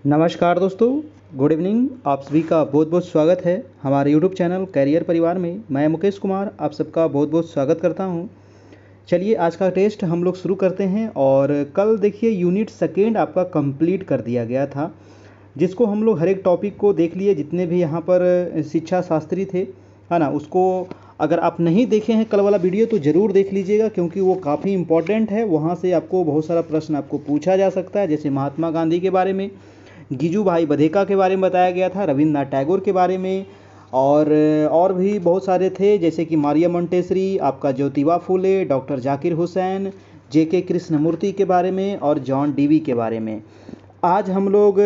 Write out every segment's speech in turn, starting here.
नमस्कार दोस्तों, good evening. आप सभी का बहुत बहुत स्वागत है हमारे यूट्यूब चैनल कैरियर परिवार में। मैं मुकेश कुमार आप सबका बहुत बहुत स्वागत करता हूं। चलिए आज का टेस्ट हम लोग शुरू करते हैं। और कल देखिए यूनिट सेकेंड आपका कंप्लीट कर दिया गया था, जिसको हम लोग हर एक टॉपिक को देख लिए, जितने भी यहाँ पर शिक्षा शास्त्री थे, है ना। उसको अगर आप नहीं देखे हैं कल वाला वीडियो तो ज़रूर देख लीजिएगा, क्योंकि वो काफ़ी इंपॉर्टेंट है। वहाँ से आपको बहुत सारा प्रश्न आपको पूछा जा सकता है, जैसे महात्मा गांधी के बारे में, गिजू भाई बधेका के बारे में बताया गया था, रविन्द्रनाथ टैगोर के बारे में, और भी बहुत सारे थे, जैसे कि मारिया मोंटेसरी, आपका ज्योतिबा फूले, डॉक्टर जाकिर हुसैन, जेके कृष्णमूर्ति के बारे में और जॉन डीवी के बारे में। आज हम लोग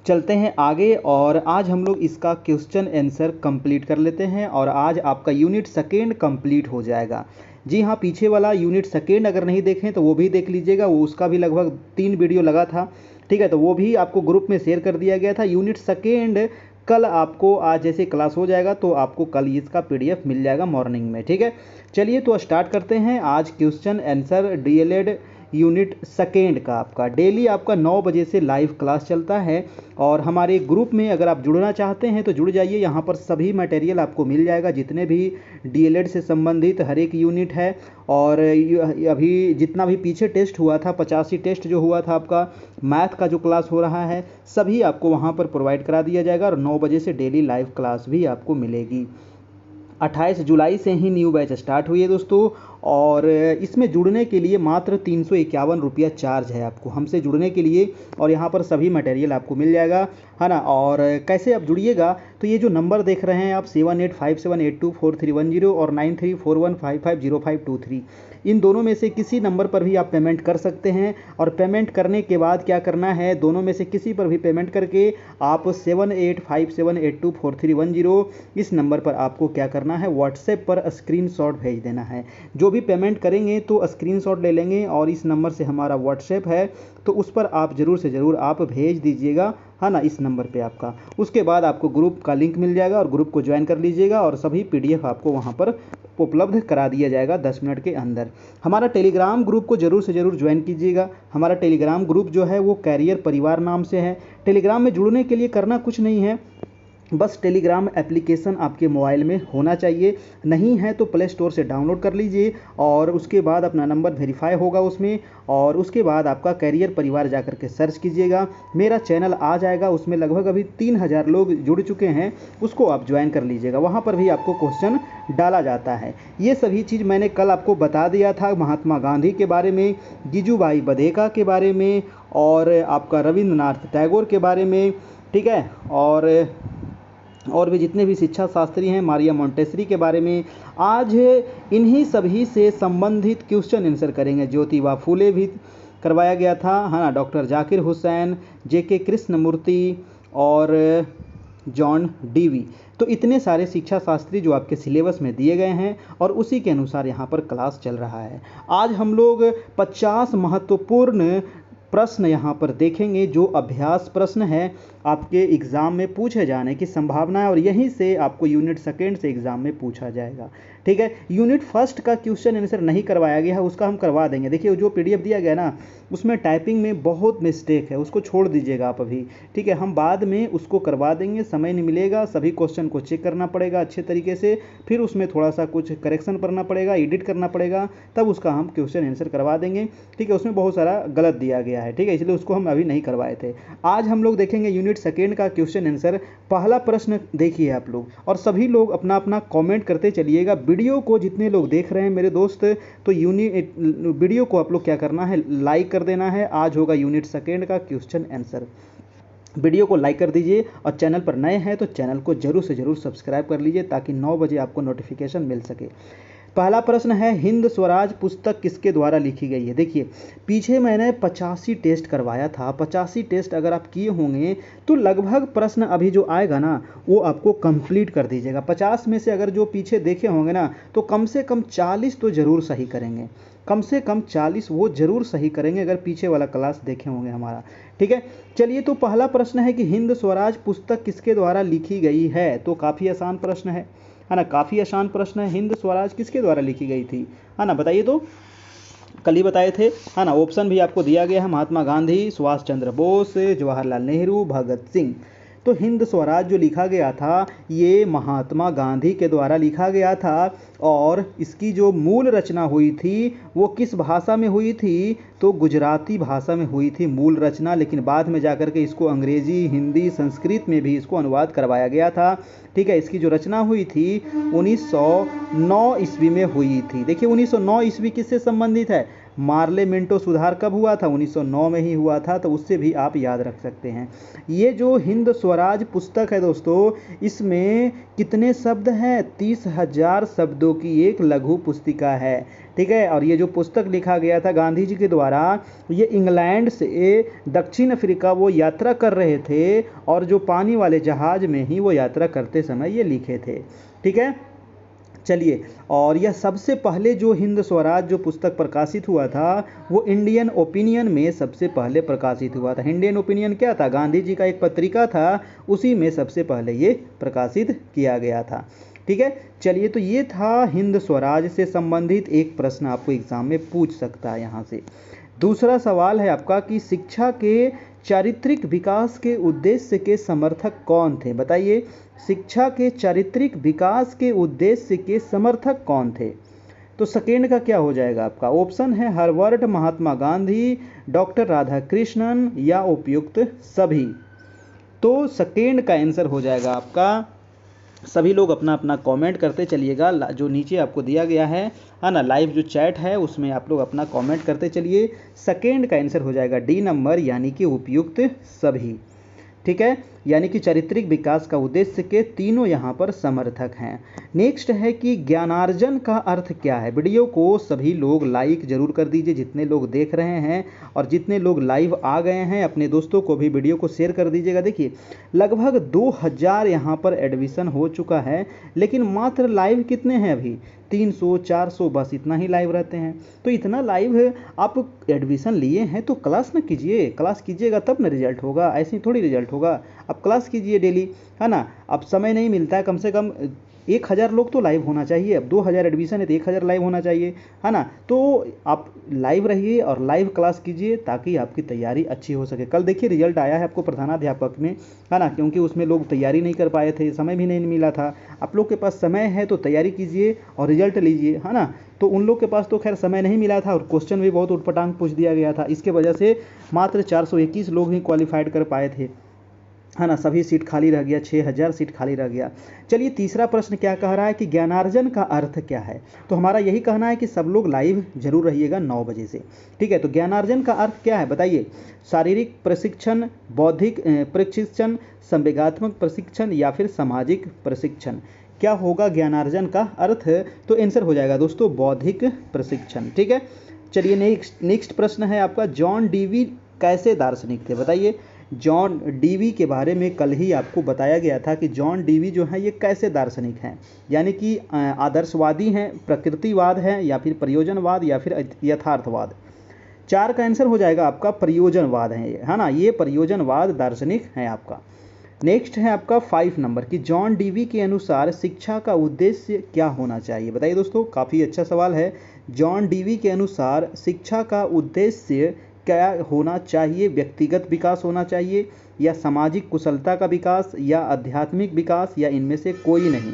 चलते हैं आगे और आज हम लोग इसका क्वेश्चन आंसर कंप्लीट कर लेते हैं और आज आपका यूनिट सेकेंड कंप्लीट हो जाएगा। जी हाँ, पीछे वाला यूनिट सेकेंड अगर नहीं देखें तो वो भी देख लीजिएगा, वो उसका भी लगभग 3 वीडियो लगा था, ठीक है। तो वो भी आपको ग्रुप में शेयर कर दिया गया था। यूनिट सेकेंड कल आपको, आज जैसे क्लास हो जाएगा तो आपको कल इसका PDF मिल जाएगा मॉर्निंग में, ठीक है। चलिए तो स्टार्ट करते हैं आज question answer DLED unit second का। आपका डेली आपका 9 बजे से लाइव क्लास चलता है और हमारे ग्रुप में अगर आप जुड़ना चाहते हैं तो जुड़ जाइए। यहाँ पर सभी मटेरियल आपको मिल जाएगा, जितने भी DLED से संबंधित हर एक यूनिट है। और अभी जितना भी पीछे टेस्ट हुआ था, 85 टेस्ट जो हुआ था आपका मैथ का जो क्लास हो रहा है, सभी आपको वहाँ पर प्रोवाइड करा दिया जाएगा और 9 बजे से डेली लाइव क्लास भी आपको मिलेगी। 28 जुलाई से ही न्यू बैच स्टार्ट हुई है दोस्तों, और इसमें जुड़ने के लिए मात्र 351 रुपया चार्ज है आपको हमसे जुड़ने के लिए। और यहाँ पर सभी मटेरियल आपको मिल जाएगा, है ना। और कैसे आप जुड़िएगा, तो ये जो नंबर देख रहे हैं आप 7857824310 और 9341550523, इन दोनों में से किसी नंबर पर भी आप पेमेंट कर सकते हैं। और पेमेंट करने के बाद क्या करना है, दोनों में से किसी पर भी पेमेंट करके आप 7857824310 इस नंबर पर आपको क्या करना है, व्हाट्सएप पर स्क्रीनशॉट भेज देना है। जो भी पेमेंट करेंगे तो स्क्रीनशॉट ले लेंगे और इस नंबर से हमारा व्हाट्सएप है, तो उस पर आप ज़रूर से ज़रूर आप भेज दीजिएगा, है ना, इस नंबर पे आपका। उसके बाद आपको ग्रुप का लिंक मिल जाएगा और ग्रुप को ज्वाइन कर लीजिएगा और सभी PDF आपको वहाँ पर उपलब्ध करा दिया जाएगा 10 मिनट के अंदर। हमारा टेलीग्राम ग्रुप को ज़रूर से ज़रूर ज्वाइन कीजिएगा। हमारा टेलीग्राम ग्रुप जो है वो कैरियर परिवार नाम से है। टेलीग्राम में जुड़ने के लिए करना कुछ नहीं है, बस टेलीग्राम एप्लीकेशन आपके मोबाइल में होना चाहिए। नहीं है तो प्ले स्टोर से डाउनलोड कर लीजिए और उसके बाद अपना नंबर वेरीफाई होगा उसमें, और उसके बाद आपका कैरियर परिवार जाकर के सर्च कीजिएगा, मेरा चैनल आ जाएगा। उसमें लगभग अभी 3000 लोग जुड़ चुके हैं, उसको आप ज्वाइन कर लीजिएगा। वहाँ पर भी आपको क्वेश्चन डाला जाता है। ये सभी चीज़ मैंने कल आपको बता दिया था, महात्मा गांधी के बारे में, गिजू भाई बधेका के बारे में और आपका रविन्द्रनाथ टैगोर के बारे में, ठीक है। और भी जितने भी शिक्षा शास्त्री हैं, मारिया मोंटेसरी के बारे में। आज इन्हीं सभी से संबंधित क्वेश्चन आंसर करेंगे। ज्योतिबा फूले भी करवाया गया था, है ना, डॉक्टर जाकिर हुसैन, जेके कृष्णमूर्ति और जॉन डीवी। तो इतने सारे शिक्षा शास्त्री जो आपके सिलेबस में दिए गए हैं और उसी के अनुसार यहाँ पर क्लास चल रहा है। आज हम लोग 50 महत्वपूर्ण प्रश्न यहाँ पर देखेंगे, जो अभ्यास प्रश्न है, आपके एग्ज़ाम में पूछे जाने की संभावना है और यहीं से आपको यूनिट सेकेंड से एग्ज़ाम में पूछा जाएगा, ठीक है। यूनिट फर्स्ट का क्वेश्चन आंसर नहीं करवाया गया है, उसका हम करवा देंगे। देखिए जो PDF दिया गया ना, उसमें टाइपिंग में बहुत मिस्टेक है, उसको छोड़ दीजिएगा आप अभी, ठीक है। हम बाद में उसको करवा देंगे, समय नहीं मिलेगा, सभी क्वेश्चन को चेक करना पड़ेगा अच्छे तरीके से, फिर उसमें थोड़ा सा कुछ करेक्शन करना पड़ेगा, एडिट करना पड़ेगा, तब उसका हम क्वेश्चन आंसर करवा देंगे, ठीक है। उसमें बहुत सारा गलत दिया गया है, ठीक है, इसलिए उसको हम अभी नहीं करवाए थे। आज हम लोग देखेंगे यूनिट सेकेंड का क्वेश्चन आंसर। पहला प्रश्न देखिए आप लोग, और सभी लोग अपना अपना कमेंट करते चलिएगा। वीडियो को जितने लोग देख रहे हैं मेरे दोस्त, तो वीडियो को आप लोग क्या करना है, लाइक कर देना है। आज होगा यूनिट सेकेंड का क्वेश्चन आंसर। वीडियो को लाइक कर दीजिए और चैनल पर नए हैं तो चैनल को जरूर से जरूर सब्सक्राइब कर लीजिए, ताकि 9 बजे आपको नोटिफिकेशन मिल सके। पहला प्रश्न है, हिंद स्वराज पुस्तक किसके द्वारा लिखी गई है। देखिए पीछे मैंने 85 टेस्ट करवाया था, 85 टेस्ट अगर आप किए होंगे तो लगभग प्रश्न अभी जो आएगा ना वो आपको कंप्लीट कर दीजिएगा। 50 में से अगर जो पीछे देखे होंगे ना, तो कम से कम 40 तो ज़रूर सही करेंगे, कम से कम 40 वो ज़रूर सही करेंगे अगर पीछे वाला क्लास देखे होंगे हमारा, ठीक है। चलिए तो पहला प्रश्न है कि हिंद स्वराज पुस्तक किसके द्वारा लिखी गई है। तो काफ़ी आसान प्रश्न है ना, काफ़ी आसान प्रश्न है। हिंद स्वराज किसके द्वारा लिखी गई थी, है ना, बताइए तो। कल ही बताए थे, है ना। ऑप्शन भी आपको दिया गया है, महात्मा गांधी, सुभाष चंद्र बोस, जवाहरलाल नेहरू, भगत सिंह। तो हिंद स्वराज जो लिखा गया था ये महात्मा गांधी के द्वारा लिखा गया था, और इसकी जो मूल रचना हुई थी वो किस भाषा में हुई थी, तो गुजराती भाषा में हुई थी मूल रचना, लेकिन बाद में जाकर के इसको अंग्रेजी, हिंदी, संस्कृत में भी इसको अनुवाद करवाया गया था। ठीक है, इसकी जो रचना हुई थी 1909 ईस्वी में हुई थी। देखिए 1909 ईस्वी किससे संबंधित है, मार्ले मिंटो सुधार कब हुआ था, 1909 में ही हुआ था, तो उससे भी आप याद रख सकते हैं। ये जो हिंद स्वराज पुस्तक है दोस्तों, इसमें कितने शब्द हैं, 30,000 शब्दों की एक लघु पुस्तिका है। ठीक है, और ये जो पुस्तक लिखा गया था गांधी जी के द्वारा, ये इंग्लैंड से दक्षिण अफ्रीका वो यात्रा कर रहे थे, और जो पानी वाले जहाज में ही वो यात्रा करते समय ये लिखे थे। ठीक है, चलिए, और यह सबसे पहले जो हिंद स्वराज जो पुस्तक प्रकाशित हुआ था वो इंडियन ओपिनियन में सबसे पहले प्रकाशित हुआ था। इंडियन ओपिनियन क्या था, गांधी जी का एक पत्रिका था, उसी में सबसे पहले ये प्रकाशित किया गया था। ठीक है, चलिए, तो ये था हिंद स्वराज से संबंधित एक प्रश्न आपको एग्जाम में पूछ सकता है यहाँ से। दूसरा सवाल है आपका कि शिक्षा के चारित्रिक विकास के उद्देश्य के समर्थक कौन थे, बताइए। शिक्षा के चारित्रिक विकास के उद्देश्य के समर्थक कौन थे, तो सेकेंड का क्या हो जाएगा आपका, ऑप्शन है हार्वर्ड, महात्मा गांधी, डॉक्टर राधाकृष्णन या उपयुक्त सभी। तो सेकेंड का आंसर हो जाएगा आपका, सभी लोग अपना अपना कमेंट करते चलिएगा, जो नीचे आपको दिया गया है ना, लाइव जो चैट है उसमें आप लोग अपना कमेंट करते चलिए। सेकेंड का आंसर हो जाएगा डी नंबर, यानी कि उपयुक्त सभी। ठीक है, यानी कि चारित्रिक विकास का उद्देश्य के तीनों यहाँ पर समर्थक हैं। नेक्स्ट है कि ज्ञानार्जन का अर्थ क्या है। वीडियो को सभी लोग लाइक जरूर कर दीजिए, जितने लोग देख रहे हैं, और जितने लोग लाइव आ गए हैं अपने दोस्तों को भी वीडियो को शेयर कर दीजिएगा। देखिए लगभग 2000 यहाँ पर एडमिशन हो चुका है, लेकिन मात्र लाइव कितने हैं अभी, 300 400 बस इतना ही लाइव रहते हैं। तो इतना लाइव आप एडमिशन लिए हैं तो क्लास ना कीजिए, क्लास कीजिएगा तब ना रिजल्ट होगा, ऐसे ही थोड़ी रिजल्ट होगा। आप क्लास कीजिए डेली, है ना। अब समय नहीं मिलता है, कम से कम 1000 लोग तो लाइव होना चाहिए, अब 2000 एडमिशन है तो 1000 लाइव होना चाहिए, है ना। तो आप लाइव रहिए और लाइव क्लास कीजिए ताकि आपकी तैयारी अच्छी हो सके। कल देखिए रिजल्ट आया है आपको प्रधानाध्यापक में, है ना, क्योंकि उसमें लोग तैयारी नहीं कर पाए थे, समय भी नहीं मिला था। आप लोग के पास समय है तो तैयारी कीजिए और रिजल्ट लीजिए, है ना। तो उन लोग के पास तो खैर समय नहीं मिला था और क्वेश्चन भी बहुत उटपटांग पूछ दिया गया था, इसके वजह से मात्र 421 लोग ही क्वालिफाइड कर पाए थे, है ना। सभी सीट खाली रह गया, 6000 सीट खाली रह गया। चलिए तीसरा प्रश्न क्या कह रहा है कि ज्ञानार्जन का अर्थ क्या है। तो हमारा यही कहना है कि सब लोग लाइव जरूर रहिएगा 9 बजे से। ठीक है, तो ज्ञानार्जन का अर्थ क्या है बताइए। शारीरिक प्रशिक्षण, बौद्धिक प्रशिक्षण, संवेगात्मक प्रशिक्षण या फिर सामाजिक प्रशिक्षण। क्या होगा ज्ञानार्जन का अर्थ, तो आंसर हो जाएगा दोस्तों बौद्धिक प्रशिक्षण। ठीक है, चलिए नेक्स्ट प्रश्न है आपका, जॉन डीवी कैसे दार्शनिक थे, बताइए। जॉन डीवी के बारे में कल ही आपको बताया गया था कि जॉन डीवी जो है ये कैसे दार्शनिक हैं, यानी कि आदर्शवादी हैं, प्रकृतिवाद हैं, या फिर प्रयोजनवाद, या फिर यथार्थवाद। 4 का आंसर हो जाएगा आपका प्रयोजनवाद है ना, ये प्रयोजनवाद दार्शनिक हैं आपका। नेक्स्ट है आपका 5 नंबर कि जॉन डीवी के अनुसार शिक्षा का उद्देश्य क्या होना चाहिए, बताइए दोस्तों। काफ़ी अच्छा सवाल है। जॉन डीवी के अनुसार शिक्षा का उद्देश्य क्या होना चाहिए, व्यक्तिगत विकास होना चाहिए, या सामाजिक कुशलता का विकास, या आध्यात्मिक विकास, या इनमें से कोई नहीं।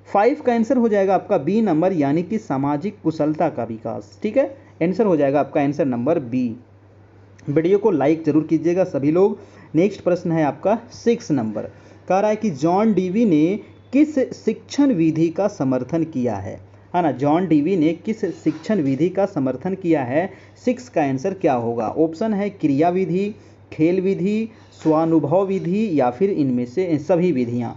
5 का आंसर हो जाएगा आपका बी नंबर, यानी कि सामाजिक कुशलता का विकास। ठीक है, आंसर हो जाएगा आपका आंसर नंबर बी। वीडियो को लाइक जरूर कीजिएगा सभी लोग। नेक्स्ट प्रश्न है आपका 6 नंबर, कह रहा है कि जॉन डीवी ने किस शिक्षण विधि का समर्थन किया है ना। जॉन डीवी ने किस शिक्षण विधि का समर्थन किया है। 6 का आंसर क्या होगा, ऑप्शन है क्रिया विधि, खेल विधि, स्वानुभव विधि, या फिर इनमें से सभी विधियां।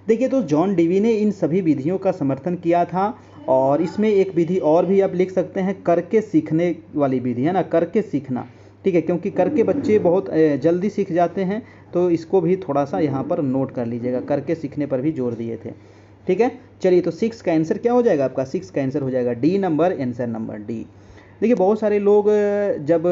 देखिए तो जॉन डीवी ने इन सभी विधियों का समर्थन किया था, और इसमें एक विधि और भी आप लिख सकते हैं, करके सीखने वाली विधि, है ना, करके सीखना। ठीक है, क्योंकि करके बच्चे बहुत जल्दी सीख जाते हैं, तो इसको भी थोड़ा सा यहाँ पर नोट कर लीजिएगा, करके सीखने पर भी जोर दिए थे। ठीक है, चलिए तो 6 का आंसर क्या हो जाएगा आपका, 6 का आंसर हो जाएगा D number, answer number D. देखिए बहुत सारे लोग जब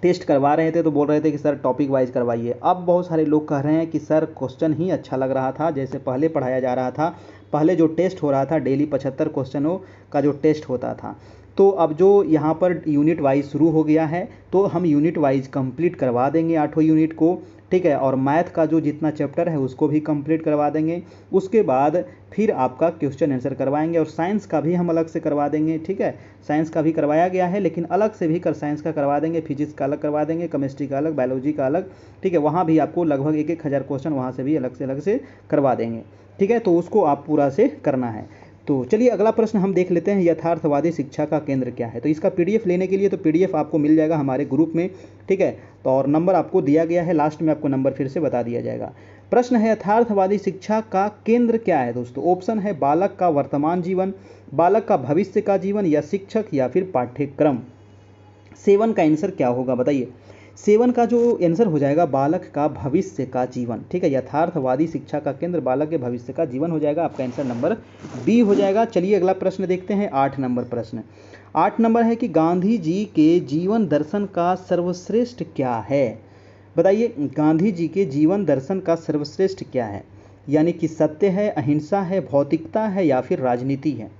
टेस्ट करवा रहे थे तो बोल रहे थे कि सर टॉपिक वाइज करवाइए। अब बहुत सारे लोग कह रहे हैं कि सर क्वेश्चन ही अच्छा लग रहा था, जैसे पहले पढ़ाया जा रहा था, पहले जो टेस्ट हो रहा था डेली 75 क्वेश्चनों का जो टेस्ट होता था, तो अब जो यहाँ पर यूनिट वाइज शुरू हो गया है तो हम यूनिट वाइज कंप्लीट करवा देंगे 8 यूनिट को, ठीक है। और मैथ का जो जितना चैप्टर है उसको भी कंप्लीट करवा देंगे। उसके बाद फिर आपका क्वेश्चन आंसर करवाएंगे और साइंस का भी हम अलग से करवा देंगे, ठीक है। साइंस का भी करवाया गया है लेकिन अलग से भी साइंस का करवा देंगे, फिजिक्स का अलग करवा देंगे, केमिस्ट्री का अलग, बायोलॉजी का अलग, ठीक है। वहाँ भी आपको लगभग 1,000 क्वेश्चन वहाँ से भी अलग से करवा देंगे, ठीक है। तो उसको आप पूरा से करना है। तो चलिए अगला प्रश्न हम देख लेते हैं, यथार्थवादी शिक्षा का केंद्र क्या है। तो इसका पीडीएफ लेने के लिए तो पीडीएफ आपको मिल जाएगा हमारे ग्रुप में, ठीक है। तो और नंबर आपको दिया गया है, लास्ट में आपको नंबर फिर से बता दिया जाएगा। प्रश्न है यथार्थवादी शिक्षा का केंद्र क्या है दोस्तों। ऑप्शन है बालक का वर्तमान जीवन, बालक का भविष्य का जीवन, या शिक्षक, या फिर पाठ्यक्रम। 7 का आंसर क्या होगा बताइए। 7 का जो आंसर हो जाएगा बालक का भविष्य का जीवन, ठीक है। यथार्थवादी शिक्षा का केंद्र बालक के भविष्य का जीवन हो जाएगा, आपका आंसर नंबर बी हो जाएगा। चलिए अगला प्रश्न देखते हैं, 8 नंबर प्रश्न। 8 नंबर है कि गांधी जी के जीवन दर्शन का सर्वश्रेष्ठ क्या है। बताइए गांधी जी के जीवन दर्शन का सर्वश्रेष्ठ क्या है, यानी कि सत्य है, अहिंसा है, भौतिकता है, या फिर राजनीति है।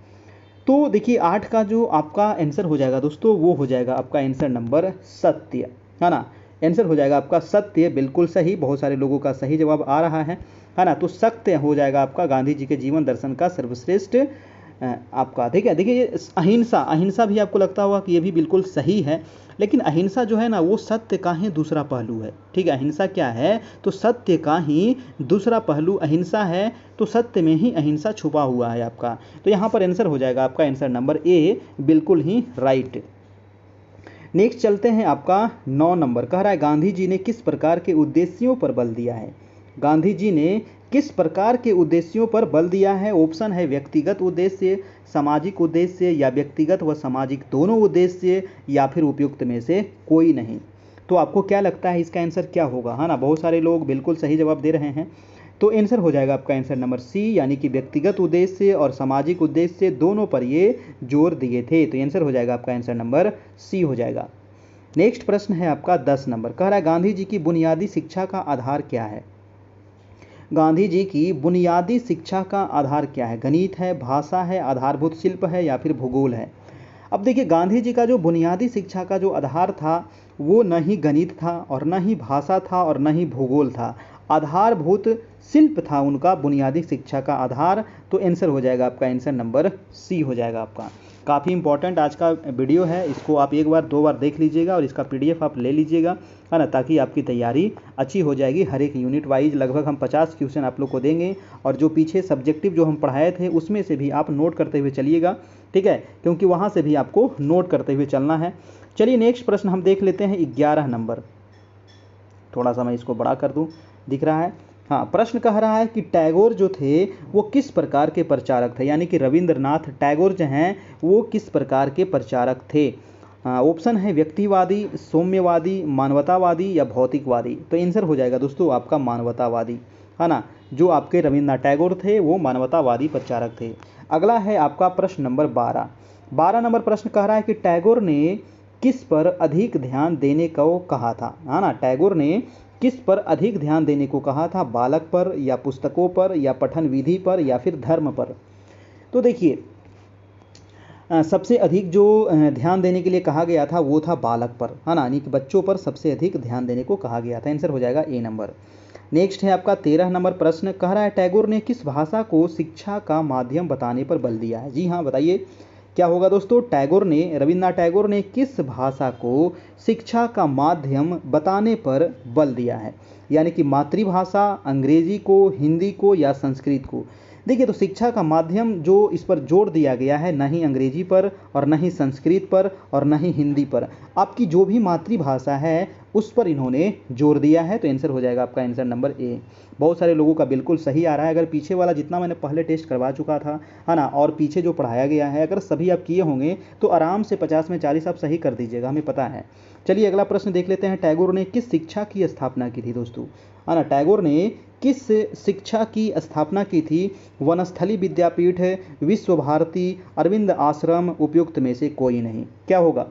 तो देखिए 8 का जो आपका आंसर हो जाएगा दोस्तों वो हो जाएगा आपका आंसर नंबर सत्य, है ना। आंसर हो जाएगा आपका सत्य, बिल्कुल सही। बहुत सारे लोगों का सही जवाब आ रहा है ना। तो सत्य हो जाएगा आपका गांधी जी के जीवन दर्शन का सर्वश्रेष्ठ आपका, ठीक है। देखिए अहिंसा, अहिंसा भी आपको लगता होगा कि ये भी बिल्कुल सही है, लेकिन अहिंसा जो है ना वो सत्य का ही दूसरा पहलू है, ठीक है। अहिंसा क्या है तो सत्य का ही दूसरा पहलू अहिंसा है, तो सत्य में ही अहिंसा छुपा हुआ है आपका। तो यहाँ पर आंसर हो जाएगा आपका आंसर नंबर ए, बिल्कुल ही राइट। नेक्स्ट चलते हैं आपका 9 नंबर, कह रहा है गांधी जी ने किस प्रकार के उद्देश्यों पर बल दिया है। गांधी जी ने किस प्रकार के उद्देश्यों पर बल दिया है। ऑप्शन है व्यक्तिगत उद्देश्य, सामाजिक उद्देश्य, या व्यक्तिगत व सामाजिक दोनों उद्देश्य, या फिर उपयुक्त में से कोई नहीं। तो आपको क्या लगता है इसका आंसर क्या होगा, है ना। बहुत सारे लोग बिल्कुल सही जवाब दे रहे हैं। तो आंसर हो जाएगा आपका आंसर नंबर सी, यानी कि व्यक्तिगत उद्देश्य और सामाजिक उद्देश्य दोनों पर ये जोर दिए थे। तो आंसर हो जाएगा आपका आंसर नंबर सी हो जाएगा। नेक्स्ट प्रश्न है आपका 10 नंबर, कह रहा है गांधी जी की बुनियादी शिक्षा का आधार क्या है। गांधी जी की बुनियादी शिक्षा का आधार क्या है। गणित है, भाषा है, आधारभूत शिल्प है, या फिर भूगोल है। अब देखिए गांधी जी का जो बुनियादी शिक्षा का जो आधार था वो न ही गणित था और न ही भाषा था और न ही भूगोल था, आधारभूत शिल्प था उनका बुनियादी शिक्षा का आधार। तो आंसर हो जाएगा आपका आंसर नंबर सी हो जाएगा आपका। काफ़ी इंपॉर्टेंट आज का वीडियो है, इसको आप एक बार 2 बार देख लीजिएगा और इसका पीडीएफ आप ले लीजिएगा, है ना, ताकि आपकी तैयारी अच्छी हो जाएगी। हर एक यूनिट वाइज लगभग हम 50 क्वेश्चन आप लोग को देंगे और जो पीछे सब्जेक्टिव जो हम पढ़ाए थे उसमें से भी आप नोट करते हुए चलिएगा, ठीक है, क्योंकि वहाँ से भी आपको नोट करते हुए चलना है। चलिए नेक्स्ट प्रश्न हम देख लेते हैं 11 नंबर। थोड़ा सा मैं इसको बड़ा कर दूँ, दिख रहा है। हाँ, प्रश्न कह रहा है कि टैगोर जो थे वो किस प्रकार के प्रचारक थे, यानी कि रविंद्रनाथ टैगोर जो हैं वो किस प्रकार के प्रचारक थे। ऑप्शन है व्यक्तिवादी, सौम्यवादी, मानवतावादी, या भौतिकवादी। तो आंसर हो जाएगा दोस्तों आपका मानवतावादी, है ना। जो आपके रविंद्रनाथ टैगोर थे वो मानवतावादी प्रचारक थे। अगला है आपका प्रश्न नंबर 12। 12 नंबर प्रश्न कह रहा है कि टैगोर ने किस पर अधिक ध्यान देने को कहा था, है ना। टैगोर ने किस पर अधिक ध्यान देने को कहा था, बालक पर, या पुस्तकों पर, या पठन विधि पर, या फिर धर्म पर। तो देखिए सबसे अधिक जो ध्यान देने के लिए कहा गया था वो था बालक पर, है ना, यानी कि बच्चों पर सबसे अधिक ध्यान देने को कहा गया था। आंसर हो जाएगा ए नंबर। नेक्स्ट है आपका 13 नंबर प्रश्न, कह रहा है टैगोर ने किस भाषा को शिक्षा का माध्यम बताने पर बल दिया है। जी हाँ, बताइए क्या होगा दोस्तों। रविंद्रनाथ टैगोर ने किस भाषा को शिक्षा का माध्यम बताने पर बल दिया है, यानी कि मातृभाषा, अंग्रेजी को, हिंदी को, या संस्कृत को। देखिए तो शिक्षा का माध्यम जो इस पर जोर दिया गया है, न ही अंग्रेजी पर और न ही संस्कृत पर और न ही हिंदी पर, आपकी जो भी मातृभाषा है उस पर इन्होंने जोर दिया है। तो आंसर हो जाएगा आपका आंसर नंबर ए। बहुत सारे लोगों का बिल्कुल सही आ रहा है। अगर पीछे वाला जितना मैंने पहले टेस्ट करवा चुका था, है ना, और पीछे जो पढ़ाया गया है अगर सभी आप किए होंगे तो आराम से 50 में 40 आप सही कर दीजिएगा, हमें पता है। चलिए अगला प्रश्न देख लेते हैं, टैगोर ने किस शिक्षा की स्थापना की थी दोस्तों, है ना। टैगोर ने किस शिक्षा की स्थापना की थी। वनस्थली विद्यापीठ, विश्व भारती, अरविंद आश्रम, उपयुक्त में से कोई नहीं। क्या होगा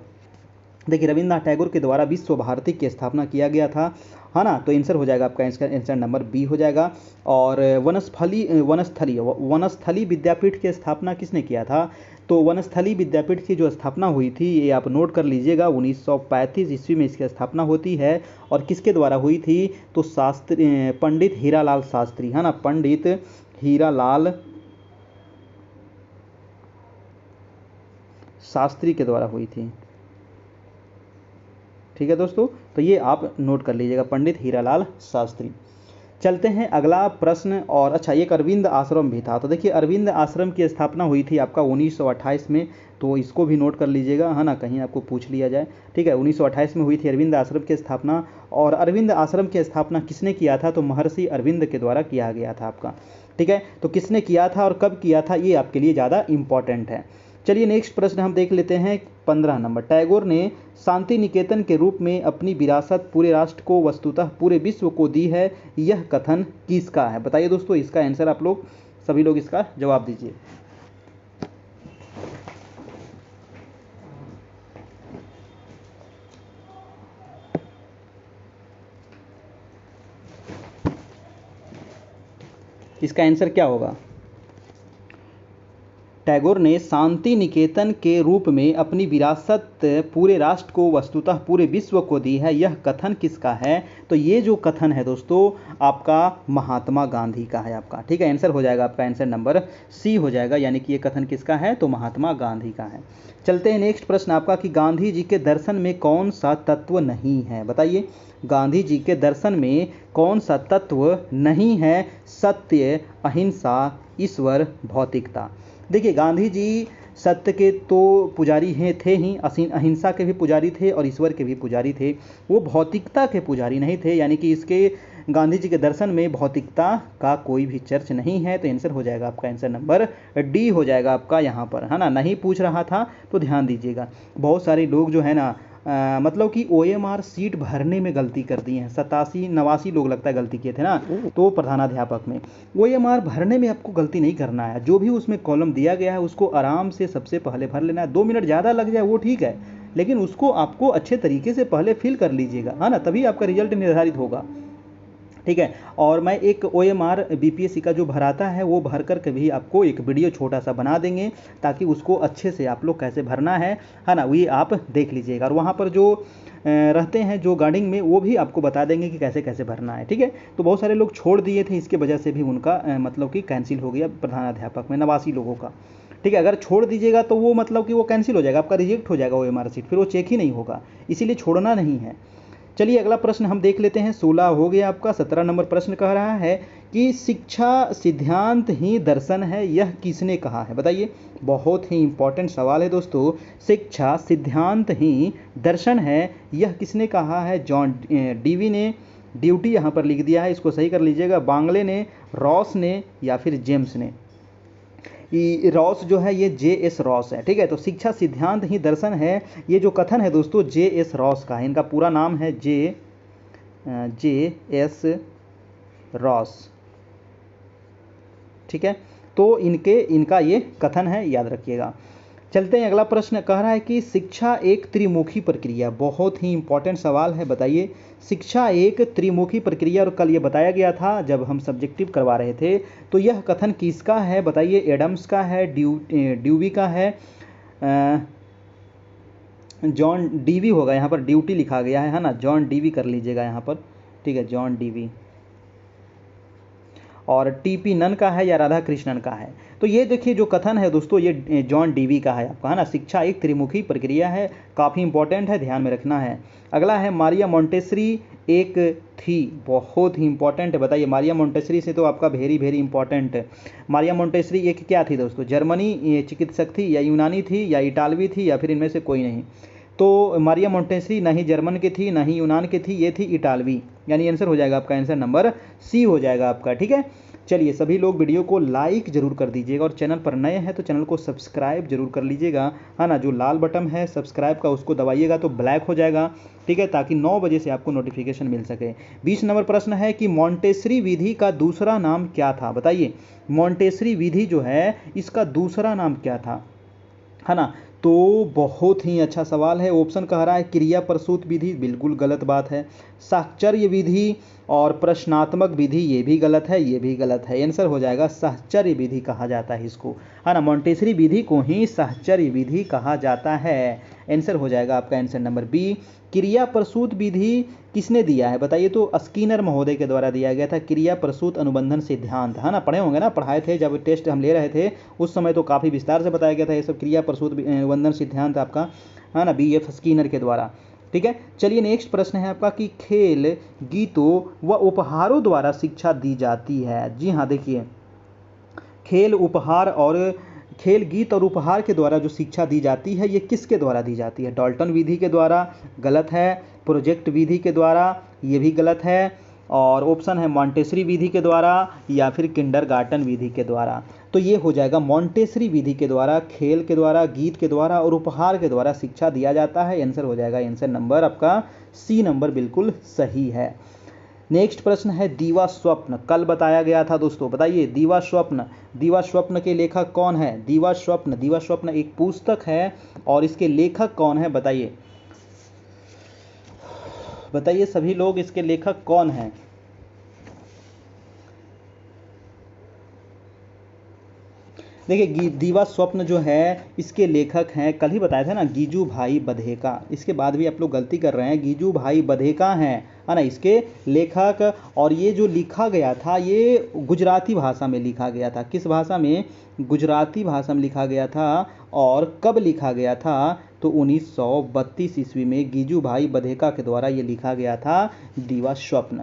देखिए रविन्द्रनाथ टैगोर के द्वारा विश्व भारती की स्थापना किया गया था, है ना। तो आंसर हो जाएगा आपका, इसका आंसर नंबर बी हो जाएगा। और वनस्थली विद्यापीठ की स्थापना किसने किया था? तो वनस्थली विद्यापीठ की जो स्थापना हुई थी, ये आप नोट कर लीजिएगा, 1935 ईस्वी में इसकी स्थापना होती है। और किसके द्वारा हुई थी? तो शास्त्री, पंडित हीरालाल शास्त्री, है ना, पंडित हीरालाल शास्त्री के द्वारा हुई थी। ठीक है दोस्तों, तो ये आप नोट कर लीजिएगा, पंडित हीरालाल शास्त्री। चलते हैं अगला प्रश्न। और अच्छा, एक अरविंद आश्रम भी था। तो देखिए अरविंद आश्रम की स्थापना हुई थी आपका 1928 में, तो इसको भी नोट कर लीजिएगा, है ना, कहीं आपको पूछ लिया जाए। ठीक है, 1928 में हुई थी अरविंद आश्रम की स्थापना। और अरविंद आश्रम की स्थापना किसने किया था? तो महर्षि अरविंद के द्वारा किया गया था आपका। ठीक है, तो किसने किया था और कब किया था, ये आपके लिए ज़्यादा इंपॉर्टेंट है। चलिए नेक्स्ट प्रश्न हम देख लेते हैं, 15 नंबर। टैगोर ने शांति निकेतन के रूप में अपनी विरासत पूरे राष्ट्र को, वस्तुतः पूरे विश्व को दी है, यह कथन किसका है? बताइए दोस्तों, इसका आंसर आप लोग सभी लोग इसका जवाब दीजिए। इसका आंसर क्या होगा? टैगोर ने शांति निकेतन के रूप में अपनी विरासत पूरे राष्ट्र को, वस्तुतः पूरे विश्व को दी है, यह कथन किसका है? तो ये जो कथन है दोस्तों, आपका महात्मा गांधी का है आपका। ठीक है, आंसर हो जाएगा आपका, आंसर नंबर सी हो जाएगा, यानी कि ये कथन किसका है? तो महात्मा गांधी का है। चलते हैं नेक्स्ट प्रश्न आपका, कि गांधी जी के दर्शन में कौन सा तत्व नहीं है? बताइए, गांधी जी के दर्शन में कौन सा तत्व नहीं है? सत्य, अहिंसा, ईश्वर, भौतिकता। देखिए गांधी जी सत्य के तो पुजारी हैं, थे ही, अहिंसा के भी पुजारी थे और ईश्वर के भी पुजारी थे। वो भौतिकता के पुजारी नहीं थे, यानी कि इसके गांधी जी के दर्शन में भौतिकता का कोई भी चर्च नहीं है। तो आंसर हो जाएगा आपका, आंसर नंबर डी हो जाएगा आपका यहाँ पर, है ना। नहीं पूछ रहा था तो ध्यान दीजिएगा। बहुत सारे लोग जो है ना, मतलब कि OMR सीट भरने में गलती कर दी है। 87-89 लोग लगता है गलती किए थे ना, तो प्रधानाध्यापक में OMR भरने में आपको गलती नहीं करना है। जो भी उसमें कॉलम दिया गया है उसको आराम से सबसे पहले भर लेना है। 2 मिनट ज़्यादा लग जाए वो ठीक है, लेकिन उसको आपको अच्छे तरीके से पहले फिल कर लीजिएगा, है ना, तभी आपका रिजल्ट निर्धारित होगा। ठीक है, और मैं एक OMR BPSC का जो भराता है वो भर कर के भी आपको एक वीडियो छोटा सा बना देंगे, ताकि उसको अच्छे से आप लोग कैसे भरना है ना, वही आप देख लीजिएगा। और वहाँ पर जो रहते हैं जो गार्डिंग में, वो भी आपको बता देंगे कि कैसे कैसे भरना है। ठीक है, तो बहुत सारे लोग छोड़ दिए थे, इसके वजह से भी उनका मतलब कि कैंसिल हो गया प्रधानाध्यापक में 89 लोगों का। ठीक है, अगर छोड़ दीजिएगा तो वो मतलब कि वो कैंसिल हो जाएगा, आपका रिजेक्ट हो जाएगा OMR सीट, फिर वो चेक ही नहीं होगा, इसीलिए छोड़ना नहीं है। चलिए अगला प्रश्न हम देख लेते हैं, 16 हो गया आपका। 17 नंबर प्रश्न कह रहा है कि शिक्षा सिद्धांत ही दर्शन है, यह किसने कहा है? बताइए, बहुत ही इंपॉर्टेंट सवाल है दोस्तों। शिक्षा सिद्धांत ही दर्शन है, यह किसने कहा है? जॉन डीवी ने। ड्यूटी यहाँ पर लिख दिया है, इसको सही कर लीजिएगा। बांग्ले ने, रॉस ने, या फिर जेम्स ने। रॉस जो है ये JS रॉस है। ठीक है, तो शिक्षा सिद्धांत ही दर्शन है, ये जो कथन है दोस्तों JS रॉस का है। इनका पूरा नाम है JS रॉस। ठीक है, तो इनका ये कथन है, याद रखिएगा। चलते हैं अगला प्रश्न, कह रहा है कि शिक्षा एक त्रिमुखी प्रक्रिया। बहुत ही इंपॉर्टेंट सवाल है, बताइए शिक्षा एक त्रिमुखी प्रक्रिया, और कल ये बताया गया था जब हम सब्जेक्टिव करवा रहे थे। तो यह कथन किसका है? बताइए, एडम्स का है, ड्यूवी का है, जॉन डीवी होगा, यहाँ पर ड्यूटी लिखा गया है ना, जॉन डीवी कर लीजिएगा यहाँ पर। ठीक है, जॉन डीवी। और TP नन का है या राधा कृष्णन का है? तो ये देखिए जो कथन है दोस्तों, ये जॉन डीवी का है आपका, है ना। शिक्षा एक त्रिमुखी प्रक्रिया है, काफ़ी इंपॉर्टेंट है, ध्यान में रखना है। अगला है मारिया मोंटेसरी एक थी, बहुत ही इंपॉर्टेंट है। बताइए, मारिया मोंटेसरी से तो आपका वेरी वेरी इंपॉर्टेंट है। मारिया मोंटेसरी एक क्या थी दोस्तों? जर्मनी चिकित्सक थी, या यूनानी थी, या इटालवी थी, या फिर इनमें से कोई नहीं? तो मारिया मोंटेसरी ना ही जर्मन की थी, ना ही यूनान की थी, ये थी इटालवी, यानी आंसर हो जाएगा आपका, आंसर नंबर सी हो जाएगा आपका। ठीक है, चलिए सभी लोग वीडियो को लाइक जरूर कर दीजिएगा, और चैनल पर नए हैं तो चैनल को सब्सक्राइब जरूर कर लीजिएगा, है ना। जो लाल बटन है सब्सक्राइब का, उसको दबाइएगा तो ब्लैक हो जाएगा। ठीक है, ताकि 9 बजे से आपको नोटिफिकेशन मिल सके। 20 नंबर प्रश्न है कि मोंटेसरी विधि का दूसरा नाम क्या था? बताइए, मोंटेसरी विधि जो है इसका दूसरा नाम क्या था, है ना। तो बहुत ही अच्छा सवाल है। ऑप्शन कह रहा है क्रिया प्रसूत विधि, बिल्कुल गलत बात है। साहचर्य विधि और प्रश्नात्मक विधि, ये भी गलत है, ये भी गलत है। आंसर हो जाएगा साहचर्य विधि कहा जाता है इसको, है ना। मॉन्टेसरी विधि को ही साहचर्य विधि कहा जाता है। आंसर हो जाएगा आपका आंसर नंबर बी। क्रिया प्रसूत विधि किसने दिया है बताइए? तो स्किनर महोदय के द्वारा दिया गया था। क्रिया प्रसूत अनुबंधन सिद्धांत, है ना, पढ़े होंगे ना, पढ़ाए थे जब टेस्ट हम ले रहे थे उस समय, तो काफ़ी विस्तार से बताया गया था ये सब। क्रिया प्रसूत अनुबंधन सिद्धांत आपका, है ना, BF स्किनर के द्वारा। ठीक है, चलिए नेक्स्ट प्रश्न है आपका कि खेल, गीतों व उपहारों द्वारा शिक्षा दी जाती है। जी हाँ, देखिए, खेल गीत और उपहार के द्वारा जो शिक्षा दी जाती है ये किसके द्वारा दी जाती है? डाल्टन विधि के द्वारा, गलत है। प्रोजेक्ट विधि के द्वारा, ये भी गलत है। और ऑप्शन है मॉन्टेसरी विधि के द्वारा या फिर किंडरगार्टन विधि के द्वारा। तो ये हो जाएगा मॉन्टेसरी विधि के द्वारा, खेल के द्वारा, गीत के द्वारा और उपहार के द्वारा शिक्षा दिया जाता है। आंसर हो जाएगा आंसर नंबर आपका सी नंबर, बिल्कुल सही है। नेक्स्ट प्रश्न है दीवा स्वप्न, कल बताया गया था दोस्तों, बताइए दीवा स्वप्न के लेखक कौन है? दीवा स्वप्न एक पुस्तक है और इसके लेखक कौन है बताइए? बताइए सभी लोग, इसके लेखक कौन हैं? देखिए, दीवा स्वप्न जो है इसके लेखक हैं, कल ही बताया था ना, गीजू भाई बधेका। इसके बाद भी आप लोग गलती कर रहे हैं, गीजू भाई बधेका हैं, है ना, इसके लेखक। और ये जो लिखा गया था ये गुजराती भाषा में लिखा गया था। किस भाषा में? गुजराती भाषा में लिखा गया था। और कब लिखा गया था? तो 1932 ईस्वी में गीजू भाई बधेका के द्वारा ये लिखा गया था, दीवा स्वप्न।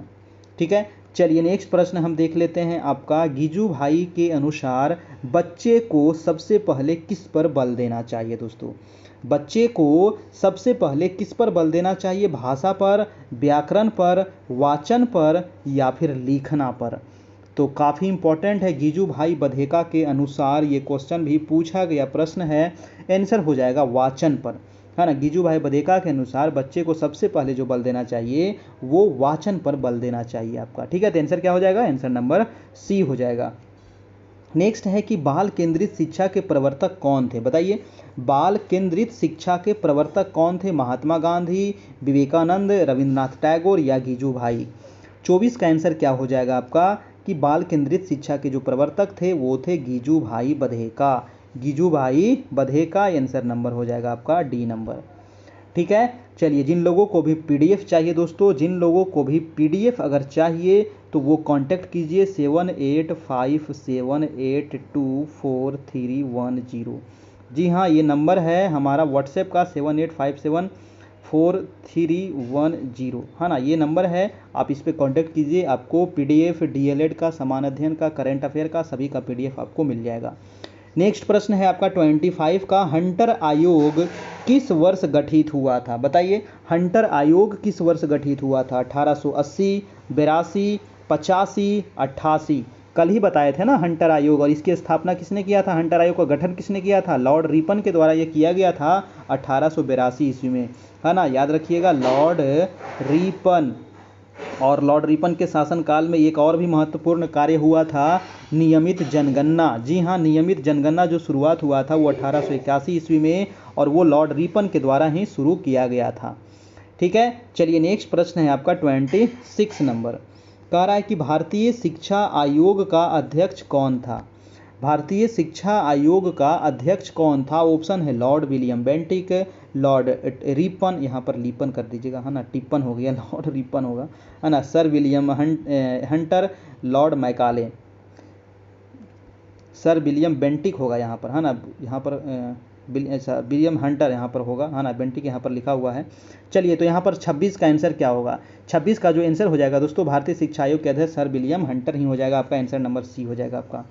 ठीक है, चलिए नेक्स्ट प्रश्न हम देख लेते हैं आपका। गीजू भाई के अनुसार बच्चे को सबसे पहले किस पर बल देना चाहिए दोस्तों? बच्चे को सबसे पहले किस पर बल देना चाहिए? भाषा पर, व्याकरण पर, वाचन पर या फिर लिखना पर? तो काफ़ी इंपॉर्टेंट है। गीजू भाई बधेका के अनुसार ये क्वेश्चन भी पूछा गया प्रश्न है। आंसर हो जाएगा वाचन पर, है ना। गीजू भाई बधेका के अनुसार बच्चे को सबसे पहले जो बल देना चाहिए वो वाचन पर बल देना चाहिए आपका। ठीक है, तो आंसर क्या हो जाएगा? आंसर नंबर सी हो जाएगा। नेक्स्ट है कि बाल केंद्रित शिक्षा के प्रवर्तक कौन थे? बताइए, बाल केंद्रित शिक्षा के प्रवर्तक कौन थे? महात्मा गांधी, विवेकानंद, रविंद्रनाथ टैगोर या गीजू भाई? 24 का आंसर क्या हो जाएगा आपका कि बाल केंद्रित शिक्षा के जो प्रवर्तक थे वो थे गीजू भाई बधेका। गीजू भाई बधेका, आंसर नंबर हो जाएगा आपका डी नंबर। ठीक है, चलिए जिन लोगों को भी PDF चाहिए दोस्तों, जिन लोगों को भी PDF अगर चाहिए तो वो कांटेक्ट कीजिए 7857824310। जी हाँ, ये नंबर है हमारा व्हाट्सएप का 78574310, है ना, ये नंबर है। आप इस पर कांटेक्ट कीजिए, आपको PDF, DLED का, समान अध्ययन का, करंट अफेयर का, सभी का PDF आपको मिल जाएगा। नेक्स्ट प्रश्न है आपका 25 का, हंटर आयोग किस वर्ष गठित हुआ था? बताइए, हंटर आयोग किस वर्ष गठित हुआ था? 1880, 82, 85, 88? कल ही बताए थे ना हंटर आयोग, और इसकी स्थापना किसने किया था? हंटर आयोग का गठन किसने किया था? लॉर्ड रिपन के द्वारा ये किया गया था 1882 ईस्वी में, है ना, याद रखिएगा, लॉर्ड रिपन। और लॉर्ड रिपन के शासनकाल में एक और भी महत्वपूर्ण कार्य हुआ था, नियमित जनगणना। जी हाँ, नियमित जनगणना जो शुरुआत हुआ था वो 1881 ईस्वी में, और वो लॉर्ड रिपन के द्वारा ही शुरू किया गया था। ठीक है, चलिए नेक्स्ट प्रश्न है आपका 26 नंबर। कह रहा है कि भारतीय शिक्षा आयोग का अध्यक्ष कौन था? भारतीय शिक्षा आयोग का अध्यक्ष कौन था? ऑप्शन है Lord William Bentinck, Lord Ripon, यहाँ पर लिपन कर दीजिएगा, है ना, टिप्पन हो गया, लॉर्ड रिपन होगा, है ना, sir William Hunter, Lord Macaulay. Sir William Bentinck होगा यहाँ पर, है ना, यहाँ पर विलियम हंटर यहाँ पर होगा, है ना, बेंटिक यहाँ पर लिखा हुआ है। चलिए, तो यहाँ पर 26 का आंसर क्या होगा? 26 का जो आंसर हो जाएगा दोस्तों, भारतीय शिक्षा आयोग के अध्यक्ष सर विलियम हंटर ही हो जाएगा। आपका आंसर नंबर सी हो जाएगा आपका।